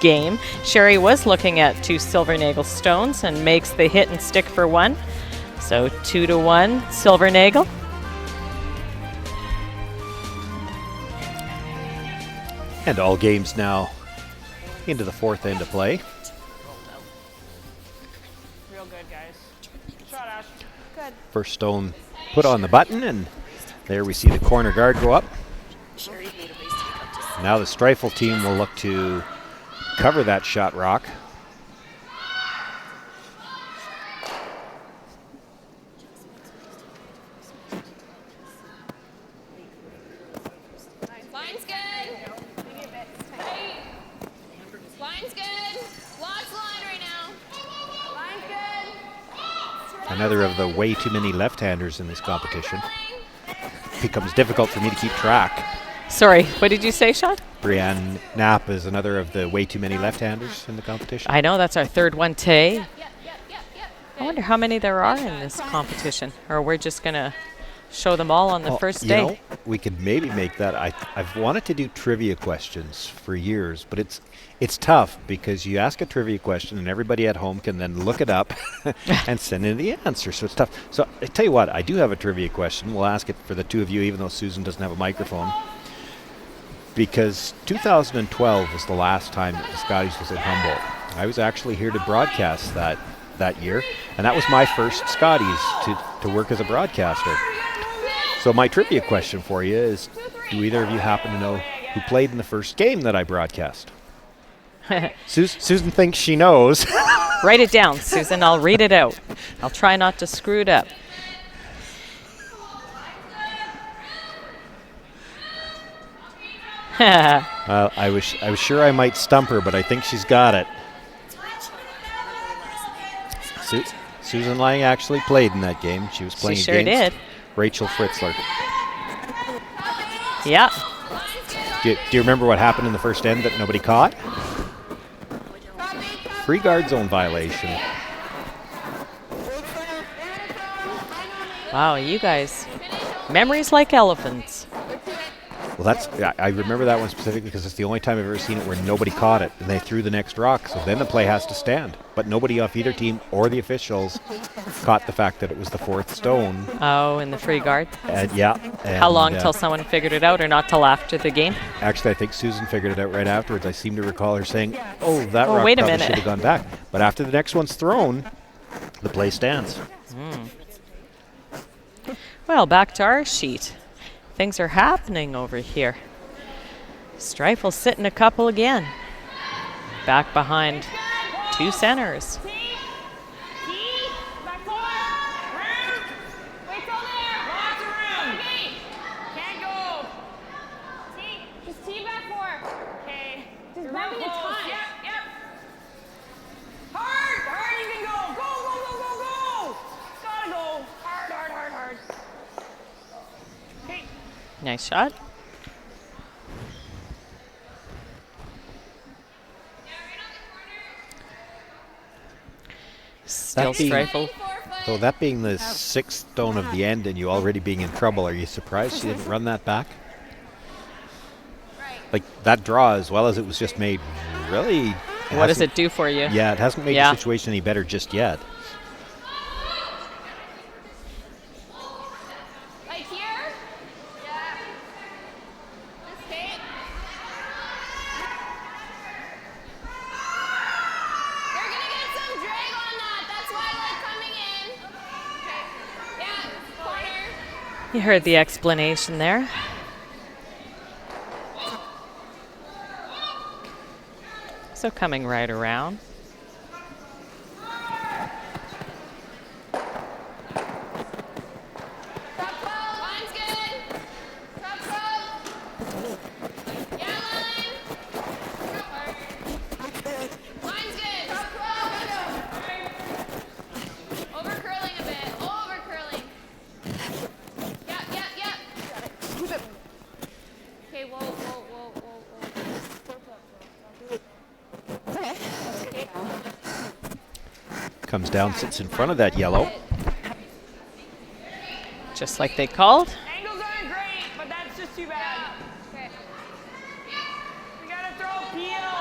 game, Sherry was looking at 2 Silvernagel stones and makes the hit and stick for 1. So 2-1 Silvernagel. And all games now into the 4th end of play. Real good, guys. Shot, Ash. Good. First stone put on the button, and there we see the corner guard go up. Now the Streifel team will look to cover that shot rock. Line's good. Hey. Line's good. Lots line right now. Line's good. Another of the way too many left-handers in this competition. Becomes difficult for me to keep track. Sorry, what did you say, Sean? Brianne Knapp is another of the way too many left-handers in the competition. I know, that's our third one today. I wonder how many there are in this competition, or we're just going to Show them all on the first day. You know, we could maybe make that. I've wanted to do trivia questions for years, but it's tough because you ask a trivia question and everybody at home can then look it up and send in the answer. So it's tough. So I tell you what, I do have a trivia question. We'll ask it for the two of you, even though Susan doesn't have a microphone. Because 2012 was the last time that the Scotties was at Humboldt. I was actually here to broadcast that year, and that was my first Scotties to work as a broadcaster. So my trivia question for you is, do either of you happen to know who played in the first game that I broadcast? Susan thinks she knows. Write it down, Susan. I'll read it out. I'll try not to screw it up. I was sure I might stump her, but I think she's got it. Susan Lang actually played in that game. She was playing She sure against did. Rachel Fritzler. Yeah. Do you remember what happened in the first end that nobody caught? Free guard zone violation. Wow, you guys. Memories like elephants. Well, I remember that one specifically because it's the only time I've ever seen it where nobody caught it and they threw the next rock. So then the play has to stand. But nobody off either team or the officials caught the fact that it was the fourth stone. Oh, in the free guard. Yeah. How long till someone figured it out, or not till after the game? Actually, I think Susan figured it out right afterwards. I seem to recall her saying, "Oh, that rock wait a probably minute. should have gone back." But after the next one's thrown, the play stands. Well, back to our sheet. Things are happening over here. Streifel sitting a couple again. Back behind two centers. Nice shot. Still Streifel. So that being the sixth stone of the end and you already being in trouble, are you surprised she didn't run that back? Like that draw, as well as it was just made, really. What does it do for you? Yeah, it hasn't made the situation any better just yet. Like here? Yeah. Okay. They're gonna get some drag on that. That's why I like coming in. Okay. Yeah, corner. You heard the explanation there. So coming right around. Comes down, sits in front of that yellow. Just like they called. Angles aren't great, but that's just too bad. Okay. We gotta throw peel.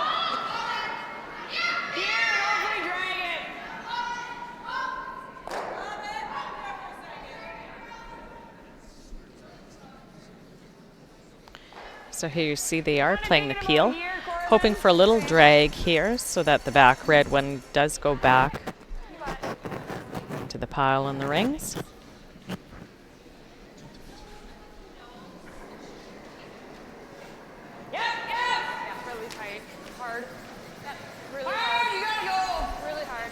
Here, hopefully drag it. So here you see they are playing the peel, hoping for a little drag here so that the back red one does go back to the pile in the rings. Yep. Yeah, really tight. Hard. Yep, really Hard, hard. you gotta go. Really hard.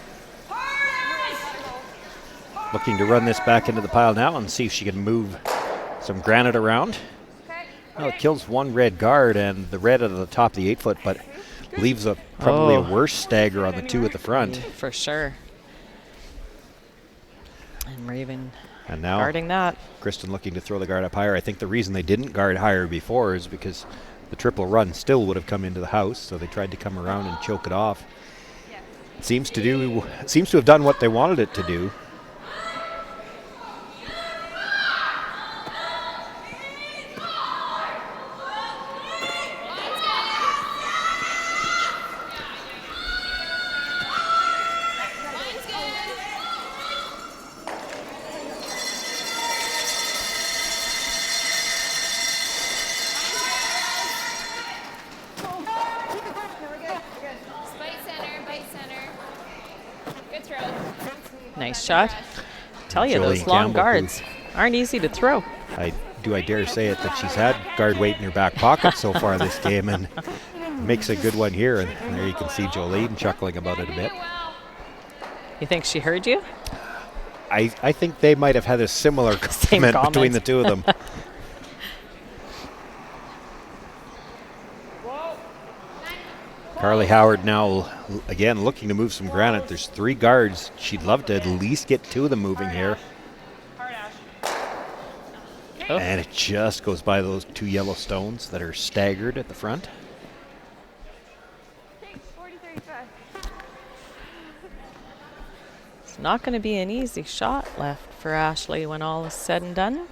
Hard. Really gotta go. Looking to run this back into the pile now and see if she can move some granite around. Okay. Well, it kills one red guard and the red at the top of the 8 foot, but leaves probably a worse stagger on the two at the front. For sure. And Raven And now guarding that. Kristen looking to throw the guard up higher. I think the reason they didn't guard higher before is because the triple run still would have come into the house, so they tried to come around and choke it off. It seems to have done what they wanted it to do. Nice shot. Tell you, those Jolene long Campbell, guards aren't easy to throw. I dare say it that she's had guard weight in her back pocket so far this game, and makes a good one here. And there you can see Jolene chuckling about it a bit. You think she heard you? I think they might have had a similar comment between the two of them. Carly Howard now, again, looking to move some granite. There's 3 guards. She'd love to at least get 2 of them moving here. Oh. And it just goes by those 2 yellow stones that are staggered at the front. It's not going to be an easy shot left for Ashley when all is said and done.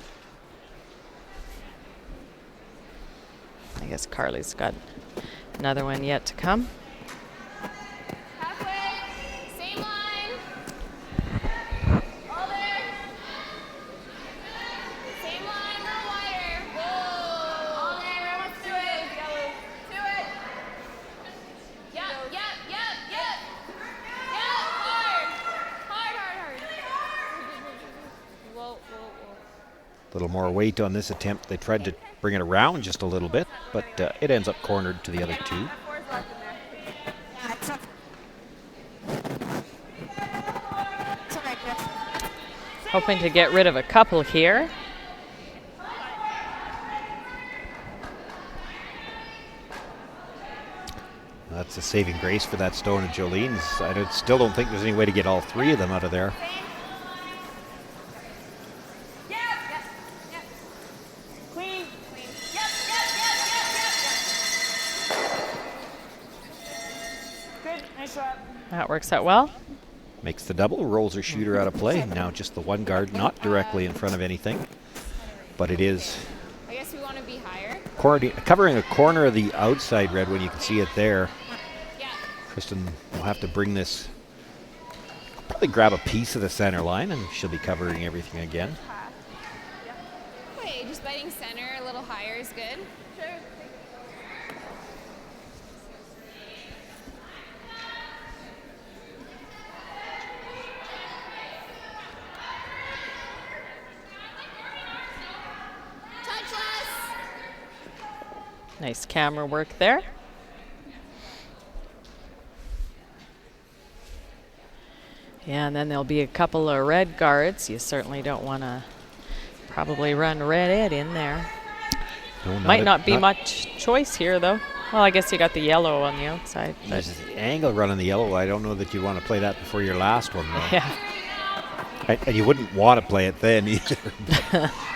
I guess Carly's got another one yet to come. Halfway. Same line. All there. Same line, a little wider. Whoa. All there. Let's do it. Do it. Yep. Hard. Whoa. A little more weight on this attempt. They tried to bring it around just a little bit, but it ends up cornered to the other 2. Hoping to get rid of a couple here. That's a saving grace for that stone of Jolene's. Still don't think there's any way to get all 3 of them out of there. That works out well. Makes the double, rolls her shooter out of play. Now just the 1 guard, not directly in front of anything, but it is I guess we want to be higher. covering a corner of the outside red when you can see it there. Kristen will have to bring this, probably grab a piece of the center line, and she'll be covering everything again. Wait, just biting center a little higher is good. Sure. Nice camera work there. Yeah, and then there'll be a couple of red guards. You certainly don't want to probably run Red Ed in there. No, Might not be much choice here, though. Well, I guess you got the yellow on the outside. There's the angle running the yellow. I don't know that you want to play that before your last one, though. Yeah. And you wouldn't want to play it then either.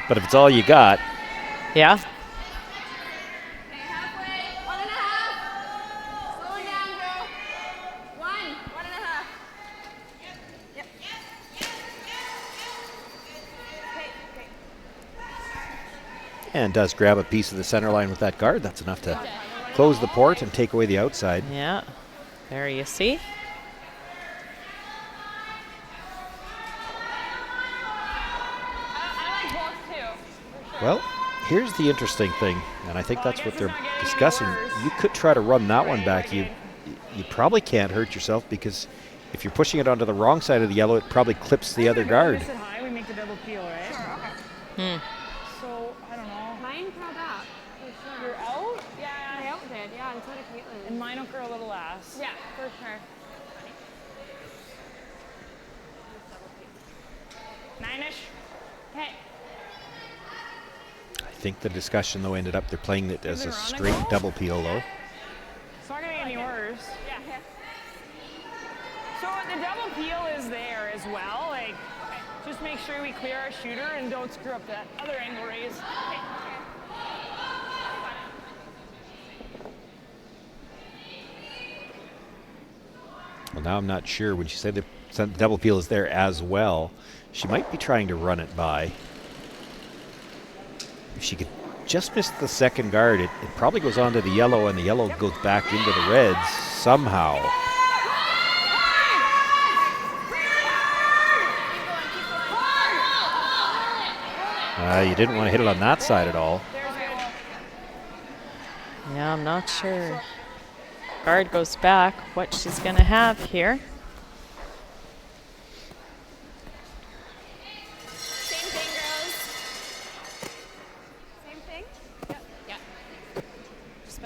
But if it's all you got. Yeah. And does grab a piece of the center line with that guard. That's enough to close the port and take away the outside. Yeah, there you see. Well, here's the interesting thing, and I think that's what they're discussing. You could try to run that one back. You probably can't hurt yourself, because if you're pushing it onto the wrong side of the yellow, it probably clips the other guard. We make the double peel, right? Hmm. So, I don't know. Mine curled up. You're out? Yeah, I out did. Yeah, and so did Caitlin. And mine will curl a little less. Yeah, for sure. 9-ish. Okay. I think the discussion, though, ended up they're playing it as a straight double peel, though. It's not going to get any worse. Yeah. So the double peel is there as well. Like, just make sure we clear our shooter and don't screw up that other angle raise. Well, now I'm not sure. When she said the double peel is there as well, she might be trying to run it by. If she could just miss the second guard, it probably goes on to the yellow, and the yellow goes back into the reds somehow. You didn't want to hit it on that side at all. Yeah, I'm not sure. Guard goes back, what she's going to have here.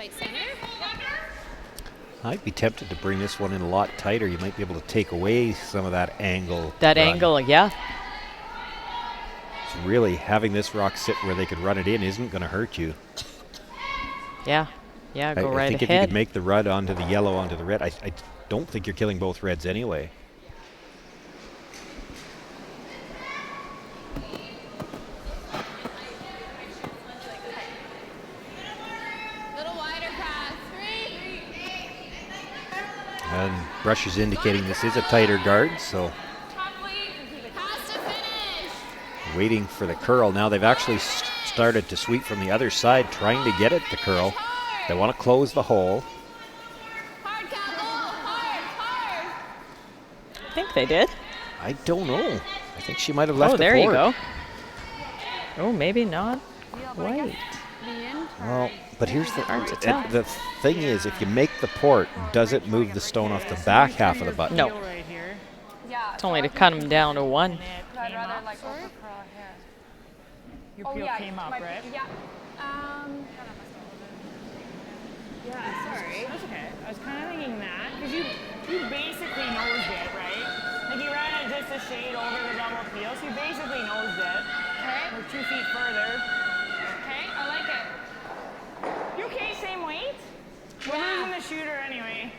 right center. I'd be tempted to bring this one in a lot tighter. You might be able to take away some of that angle. That run. angle, yeah. So really, having this rock sit where they could run it in isn't going to hurt you. Yeah. Yeah, go I right think ahead. if you could make the rud onto the yellow onto the red, I don't think you're killing both reds anyway. Little wider pass. 3. And brush is indicating this is a tighter guard, so Pass to finish. waiting for the curl. Now they've actually started to sweep from the other side, trying to get it to curl. They want to close the hole. Hard, Campbell. Hard. I think they did. I don't know. I think she might have left Oh, the there you court. go. Oh, maybe not quite. Well, but here's the Hard to tell. the thing is, if you make the port, does it move the stone off the back half of the button? No. Yeah. It's only to cut them down to 1. I'd rather like over curl here. Your peel came up, right? Yeah. Yeah, sorry. That's okay. I was kind of thinking that because you basically nosed it, right? Like you ran it just a shade over the double peel, so you basically nosed it. Okay. We're 2 feet further. Okay, I like it. You okay? Same weight? We're losing the shooter anyway.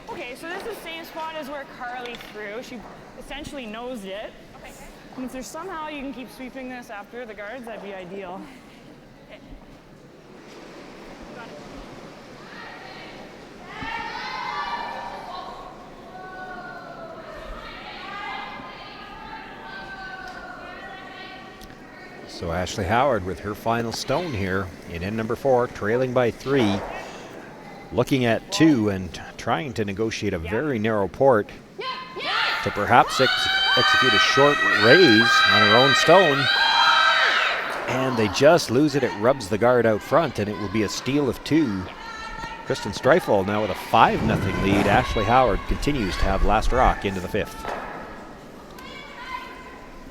Okay, so this is the same spot as where Carly threw. She essentially nosed it. Okay. And if there's somehow you can keep sweeping this after the guards, that'd be ideal. Okay. Got it. So Ashley Howard with her final stone here in end number 4, trailing by 3, looking at 2 and trying to negotiate a very narrow port to perhaps execute a short raise on her own stone. And they just lose it. It rubs the guard out front, and it will be a steal of 2. Kristen Streifel now with a 5-0 lead. Ashley Howard continues to have last rock into the 5th.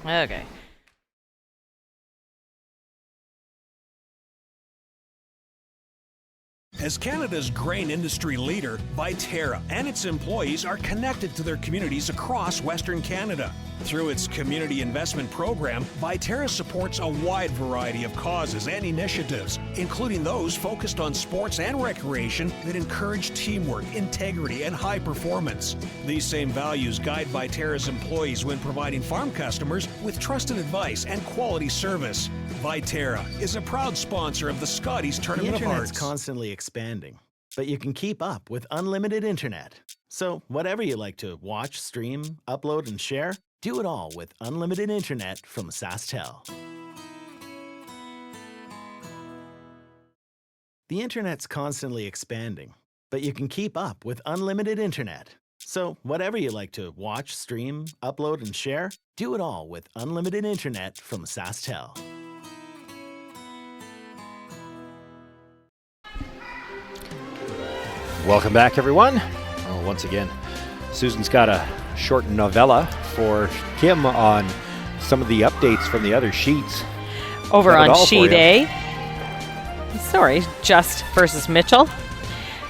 Okay. As Canada's grain industry leader, Viterra and its employees are connected to their communities across Western Canada. Through its community investment program, Viterra supports a wide variety of causes and initiatives, including those focused on sports and recreation that encourage teamwork, integrity, and high performance. These same values guide Viterra's employees when providing farm customers with trusted advice and quality service. Viterra is a proud sponsor of the Scotties The Tournament of internet's Hearts. constantly expanding, but you can keep up with unlimited internet. So whatever you like to watch, stream, upload, and share, do it all with unlimited internet from SaskTel. The internet's constantly expanding, but you can keep up with unlimited internet. So whatever you like to watch, stream, upload, and share, do it all with unlimited internet from SaskTel. Welcome back, everyone. Well, once again, Susan's got a short novella for Kim on some of the updates from the other sheets. Over Got it on all for sheet you. A, sorry, Just versus Mitchell.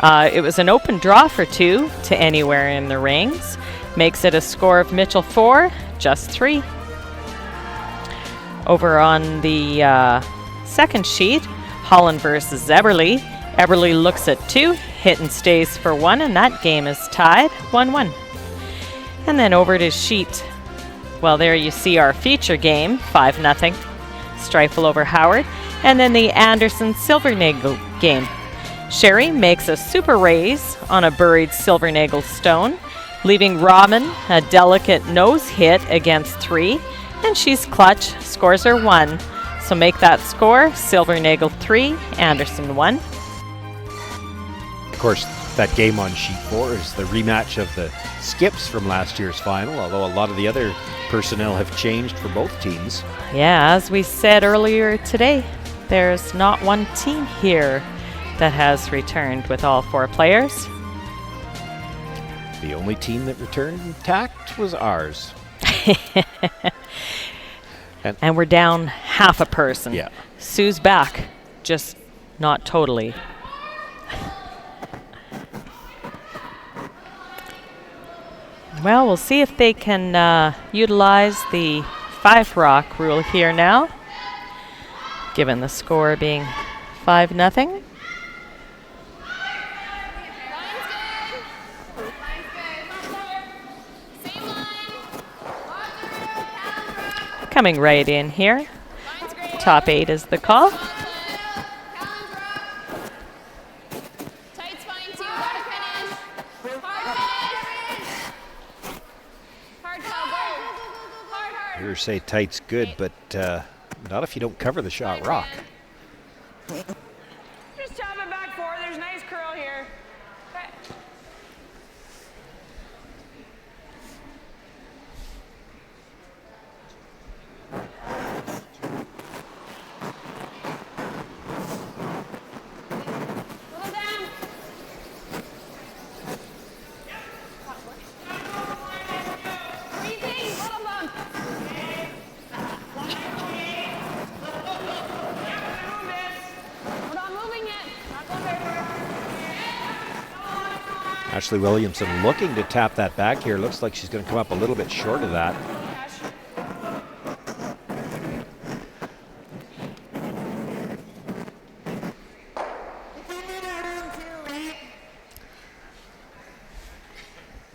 It was an open draw for 2 to anywhere in the rings. Makes it a score of Mitchell 4, Just 3. Over on the second sheet, Holland versus Eberly. Eberly looks at 2, hit and stays for 1, and that game is tied 1-1. And then over to sheet, well, there you see our feature game, 5-0. Streifel over Howard. And then the Anderson Silvernagel game. Sherry makes a super raise on a buried Silvernagel stone, leaving Robin a delicate nose hit against 3, and she's clutch, scores her 1. So make that score, Silvernagel 3, Anderson 1. Of course, that game on sheet 4 is the rematch of the Skips from last year's final, although a lot of the other personnel have changed for both teams. Yeah, as we said earlier today, there's not one team here that has returned with all 4 players. The only team that returned intact was ours. And we're down half a person. Yeah. Sue's back, just not totally. Well, we'll see if they can utilize the 5 rock rule here now, given the score being 5-0. Coming right in here. Top 8 is the call. You say tight's good, but not if you don't cover the shot rock. Just chop it back forward. There's nice curl here. Okay. Little down. Breathing, little bump. We're not moving yet. Not going very far. Ashley Williamson looking to tap that back here. Looks like she's going to come up a little bit short of that.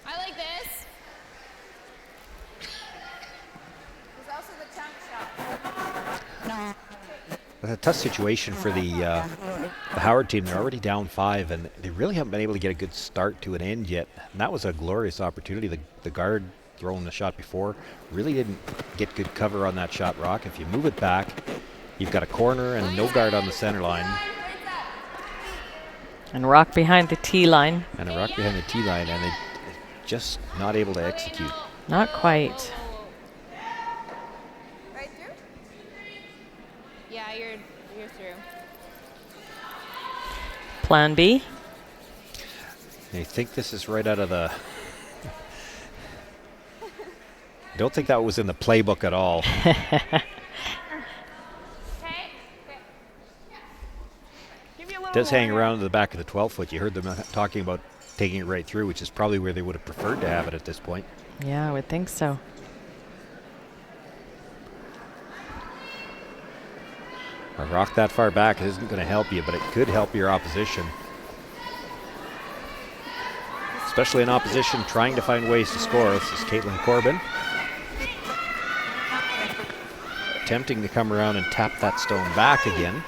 I like this. There's also the chunk shot. A tough situation for the Howard team. They're already down 5, and they really haven't been able to get a good start to an end yet. And that was a glorious opportunity. The guard throwing the shot before really didn't get good cover on that shot rock. If you move it back, you've got a corner and no guard on the center line. And rock behind the tee line. And a rock behind the tee line, and they just not able to execute. Not quite. Right through? Yeah, you're through. Plan B. I think this is right out of the... I don't think that was in the playbook at all. It does hang around to the back of the 12-foot. You heard them talking about taking it right through, which is probably where they would have preferred to have it at this point. Yeah, I would think so. A rock that far back isn't going to help you, but it could help your opposition. Especially in opposition trying to find ways to score. This is Caitlin Corbin. Attempting to come around and tap that stone back again.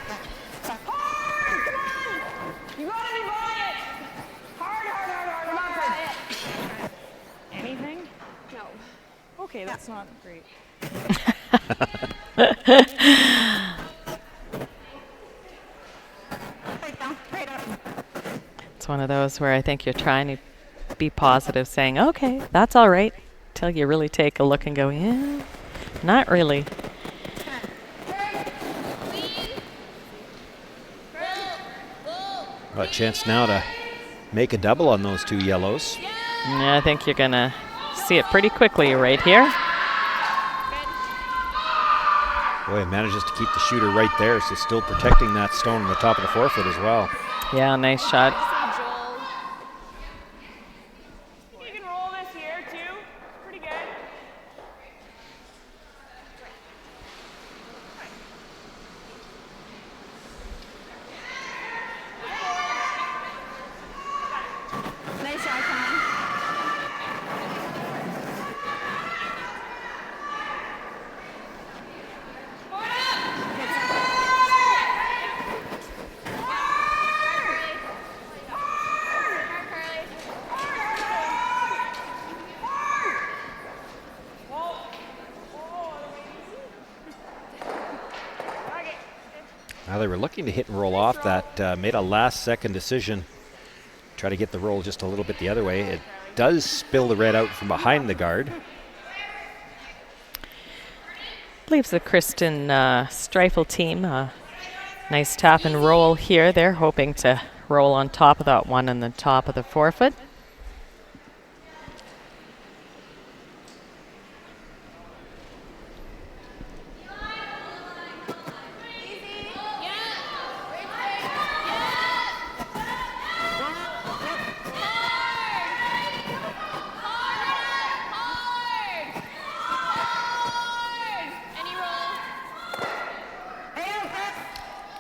Anything? No. Okay, that's not great. It's one of those where I think you're trying to be positive, saying, okay, that's all right, till you really take a look and go, yeah, not really. A chance now to make a double on those 2 yellows. Yeah, I think you're going to see it pretty quickly right here. Boy, it manages to keep the shooter right there, so still protecting that stone on the top of the 4-foot as well. Yeah, nice shot. You can roll this here too. Pretty good. Nice shot, Con. Now they were looking to hit and roll off that, made a last-second decision. Try to get the roll just a little bit the other way. It does spill the red out from behind the guard. Leaves the Kristen Streifel team Nice tap and roll here. They're hoping to roll on top of that one and the top of the forefoot.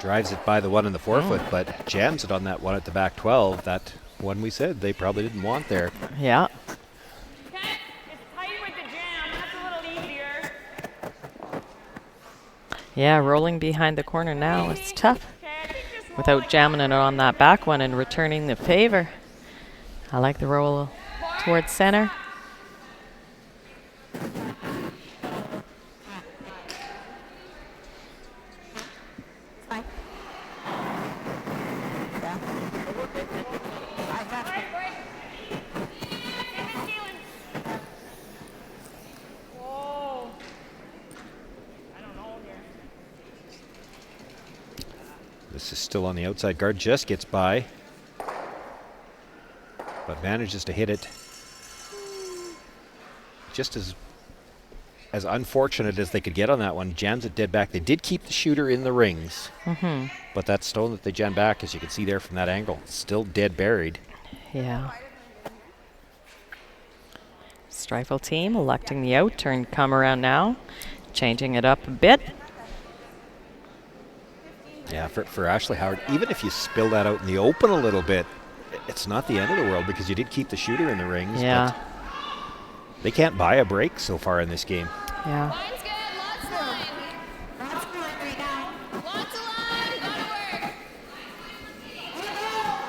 Drives it by the one in the forefoot, but jams it on that one at the back 12. That one we said they probably didn't want there. Yeah. Okay, it's tight with the jam. That's a little easier. Yeah, rolling behind the corner now. It's tough without jamming it on that back one and returning the favor. I like the roll towards center. This is still on the outside. Guard just gets by, but manages to hit it. Just as unfortunate as they could get on that one. Jams it dead back. They did keep the shooter in the rings, but that stone that they jammed back, as you can see there from that angle, still dead buried. Yeah. Streifel team electing the out turn come around now, changing it up a bit. Yeah, for Ashley Howard, even if you spill that out in the open a little bit, it's not the end of the world because you did keep the shooter in the rings. Yeah. But they can't buy a break so far in this game. Yeah. Line's good. Lots of line. Lots of line right now. Lots of line. Gotta work.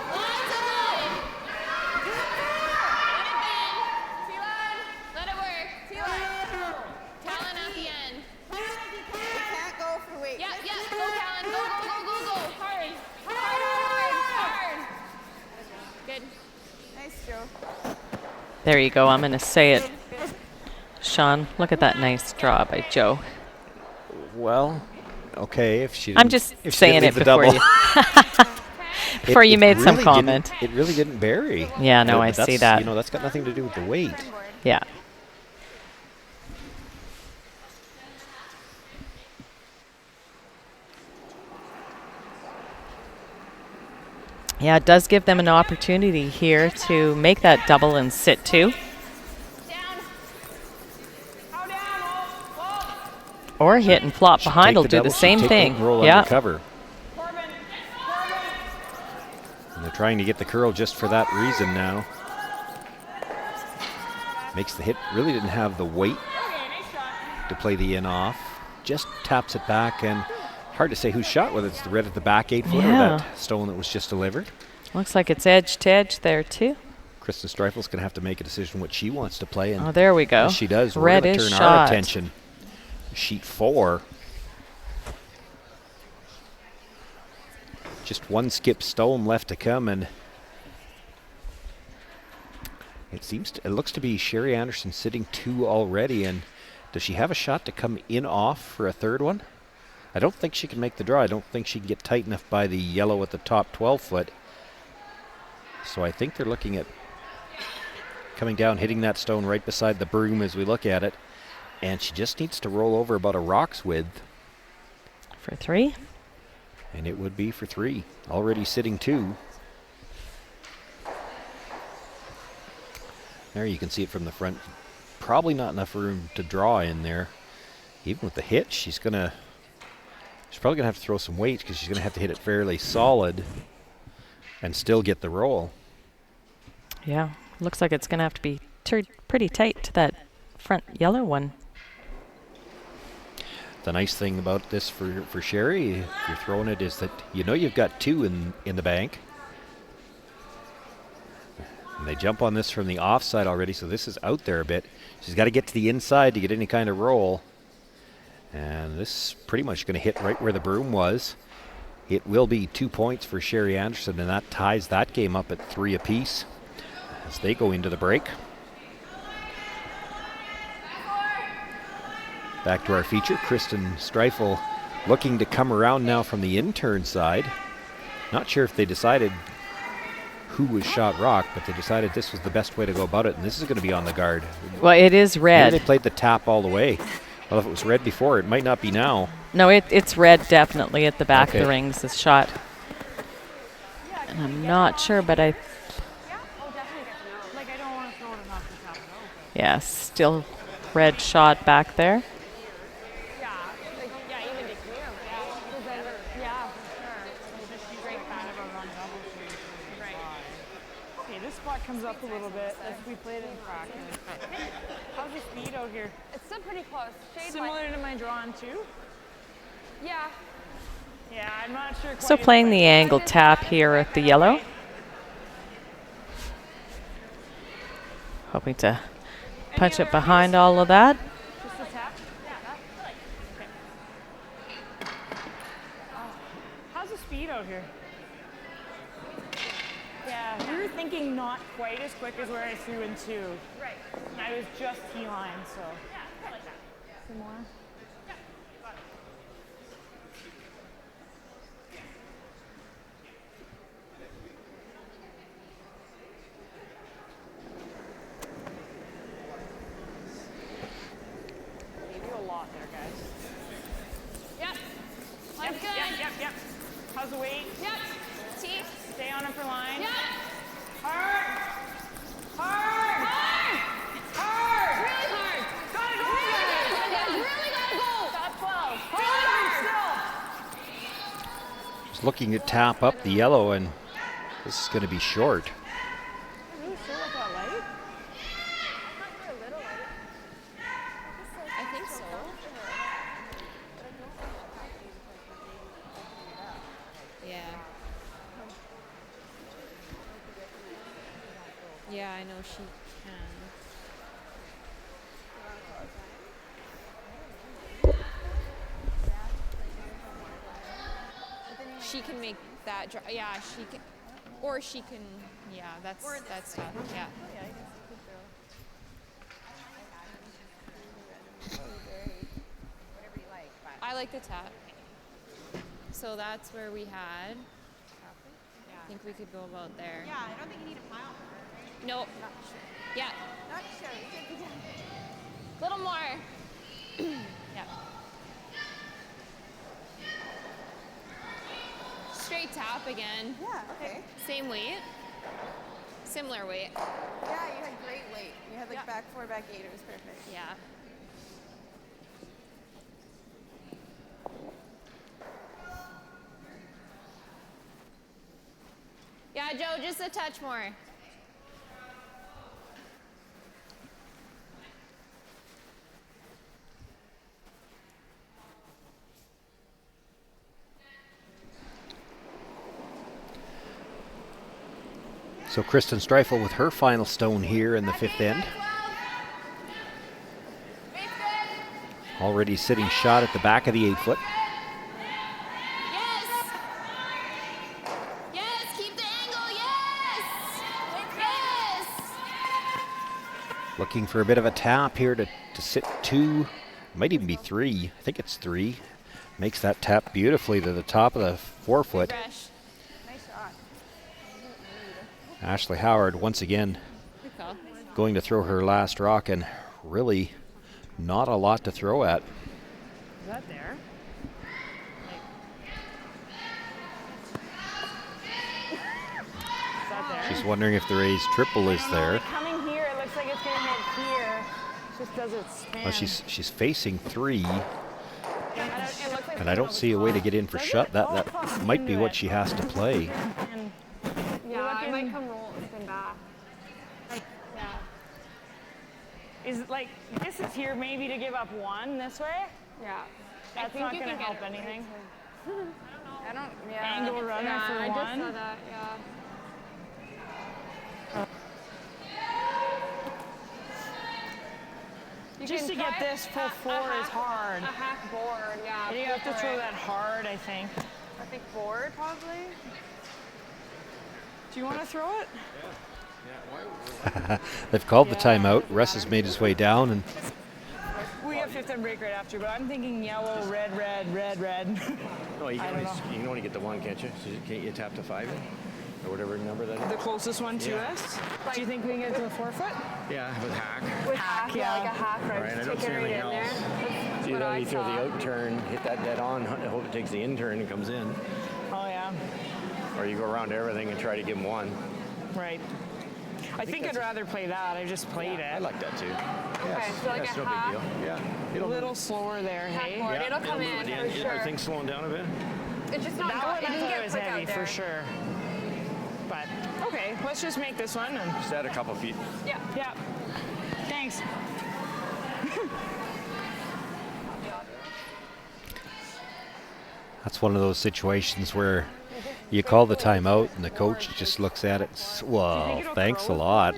Lots of line. Let it bend. T-line. Let it work. T-line. Talon at the end. You can't go for weight. Yeah, yeah. Go, Talon. Go, go, go, go, go. Hard. Hard. Good. Nice, Joe. There you go. I'm going to say it. Sean, look at that nice draw by Joe. Well, okay, if she I'm didn't- just if she saying didn't it leave the before double. you before you made some really comment. It really didn't bury. Yeah, no, But I see that's, that. You know, that's got nothing to do with the weight. Yeah. Yeah, it does give them an opportunity here to make that double and sit two. Or hit and flop behind Take will do the double, same take thing. and roll Yeah. under cover. And they're trying to get the curl just for that reason now. Makes the hit, really didn't have the weight to play the in off. Just taps it back, and hard to say whose shot, whether it's the red at the back 8-foot or Yeah. that stone that was just delivered. Looks like it's edge to edge there too. Kristen Streifel's going to have to make a decision what she wants to play. And Oh, there we go. as she does, Red we're going is to turn shot. our attention. Sheet 4. Just one skip stone left to come, and it looks to be Sherry Anderson sitting 2 already. And does she have a shot to come in off for a third one? I don't think she can make the draw. I don't think she can get tight enough by the yellow at the top 12-foot. So I think they're looking at coming down, hitting that stone right beside the broom as we look at it. And she just needs to roll over about a rock's width. For 3. And it would be for 3. Already sitting 2. There you can see it from the front. Probably not enough room to draw in there. Even with the hit, she's probably going to have to throw some weight because she's going to have to hit it fairly solid and still get the roll. Yeah, looks like it's going to have to be pretty tight to that front yellow one. The nice thing about this for Sherry, if you're throwing it, is that you know you've got 2 in the bank. And they jump on this from the offside already, so this is out there a bit. She's got to get to the inside to get any kind of roll. And this is pretty much going to hit right where the broom was. It will be 2 points for Sherry Anderson, and that ties that game up at 3 apiece as they go into the break. Back to our feature, Kristen Streifel looking to come around now from the in-turn side. Not sure if they decided who was shot rock, but they decided this was the best way to go about it, and this is going to be on the guard. Well, it is red. Maybe they played the tap all the way. Well, if it was red before, it might not be now. No, it's red definitely at the back Okay. of the rings, this shot. And I'm not sure, but yeah, still red shot back there. Comes up a little bit as we played in practice. How's your speed out here? It's still pretty close. Shade Similar to my drawn too? Yeah. Yeah, I'm not sure quite. So playing the angle tap here at the yellow. Hoping to punch it behind all of that. Just a tap? How's the speed out here? Yeah, we were thinking not quite as quick as where I threw in 2. Right. And I was just T-line, so. Yeah, I like that. Some more? Yeah, got it. You do a lot there, guys. Yep. That's good. Yep. How's the weight? Yep. T. Stay on it for line. Yep. Hard! Hard. Really hard. Gotta go! Really gotta go. Top 12. Hard! Just looking to tap up the yellow, and this is going to be short. Are you sure about that light? I think so. Yeah. Yeah, I know she can. She can make that draw. Yeah, she can. Or she can. Yeah, that's tough. Yeah. I like the tap. So that's where we had. I think we could go about there. Yeah, I don't think you need a pile. Nope. Yeah. Not sure. You can go down. Little more. Yeah. Straight tap again. Yeah, okay. Same weight. Similar weight. Yeah, you had great weight. You had like Yeah. back 4, back 8. It was perfect. Yeah. Yeah, Joe, just a touch more. So Kristen Streifel with her final stone here in the 5th end. Already sitting shot at the back of the 8-foot. Yes. Yes, keep the angle. Yes. Yes. Looking for a bit of a tap here to sit 2. Might even be 3. I think it's 3. Makes that tap beautifully to the top of the 4-foot. Fresh. Nice shot. Ashley Howard once again Good call. going to throw her last rock, and really not a lot to throw at. Is that there? Is that there? She's wondering if the raised triple is there. Coming here, it looks like it's going to hit here. It just does its spin. Well, she's facing 3, It looks like and I don't see a way to get in for shut. That might be what she has to play. And Yeah, I might come roll and spin back. Yeah. is it like, this is here maybe to give up 1 this way? Yeah. That's not going to help anything. I don't, yeah. Angle runner for I 1. just saw that, yeah. Just to get this full 4 is hard. A half board, yeah. You have to throw that hard, I think. I think board, probably. Do you want to throw it? They've called the timeout. Russ has made his way down, and We have fifth end break right after, but I'm thinking yellow, red, red, red, red. No, you I can, don't only, know. you can only get the one, can't you? So can't you tap to 5 in? Or whatever number that The is? closest one to Yeah. us. Do you think we can get to the 4 foot? Yeah, with hack. With Hack, yeah, yeah. like a hack, right? All right, I don't Take see it right anything in there. else. That's So what I you throw saw. the out turn, hit that dead on, I hope it takes the in turn and comes in. Oh, yeah. Or you go around everything and try to give him one. Right. I think I'd rather play that. I just played I it. like that too. Okay, so like That's a no half. big deal. Yeah. A It'll little slower there, hey? More. yeah, It'll come move in it for Are sure. things slowing down a bit? It's just not That going. one It I didn't thought get it was quick heavy out there. for sure. But, okay, let's just make this one. And, Just add a couple feet. Yeah. yeah. Thanks. That's one of those situations where you call the timeout and the coach just looks at it and says, well, thanks a lot.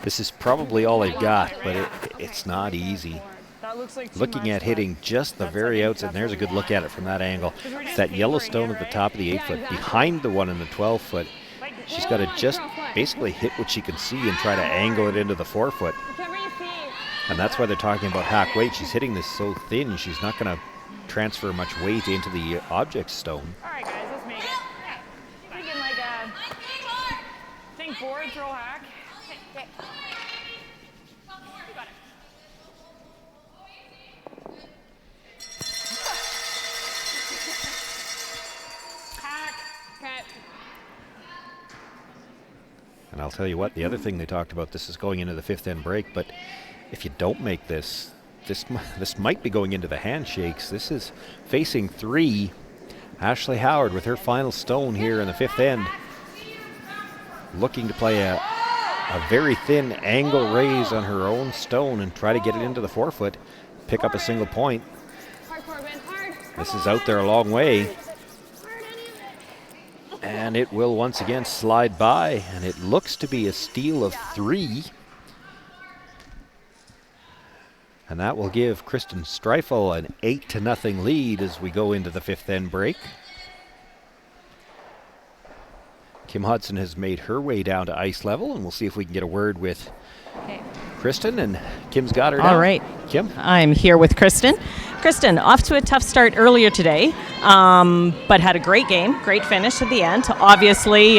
This is probably all I've got, but it's not easy. That looks like too Looking much, at but hitting just the that's very like outs, and there's a good look at it from that angle. It's that yellow stone at the top of the 8 foot, exactly. behind the one in the 12 foot. She's got to just basically hit what she can see and try to angle it into the 4 foot. Whichever you see. And that's why they're talking about hack weight. She's hitting this so thin, she's not going to transfer much weight into the object stone. All right, guys, let's make it. Thinking like a think board, throw hack. Okay. Hack. Okay. And I'll tell you what, the other thing they talked about, this is going into the 5th end break, but if you don't make this might be going into the handshakes. This is facing 3. Ashley Howard with her final stone here in the 5th end. Looking to play a very thin angle raise on her own stone and try to get it into the 4 foot, pick up a single point. Hard, Corbin. Hard. This is out there a long way. And it will once again slide by, and it looks to be a steal of 3. And that will give Kristen Streifel an 8-0 lead as we go into the 5th end break. Kim Hudson has made her way down to ice level, and we'll see if we can get a word with Kristen. And Kim's got her now. All right. Kim? I'm here with Kristen. Kristen, off to a tough start earlier today, but had a great game, great finish at the end. Obviously,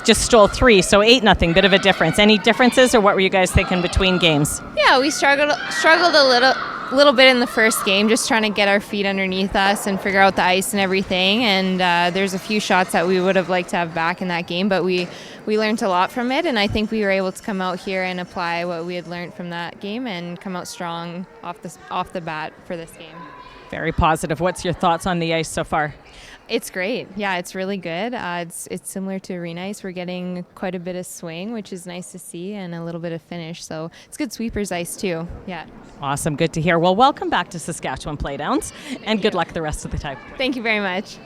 just stole 3, so 8-0, bit of a difference. Any differences, or what were you guys thinking between games? Yeah, we struggled a little bit in the first game, just trying to get our feet underneath us and figure out the ice and everything. And there's a few shots that we would have liked to have back in that game, but we learned a lot from it, and I think we were able to come out here and apply what we had learned from that game and come out strong off the bat for this game. Very positive. What's your thoughts on the ice so far? It's great. Yeah, it's really good. It's similar to arena ice. We're getting quite a bit of swing, which is nice to see, and a little bit of finish. So it's good sweepers ice too. Yeah. Awesome. Good to hear. Well, welcome back to Saskatchewan Playdowns, and good luck the rest of the time. Thank you very much.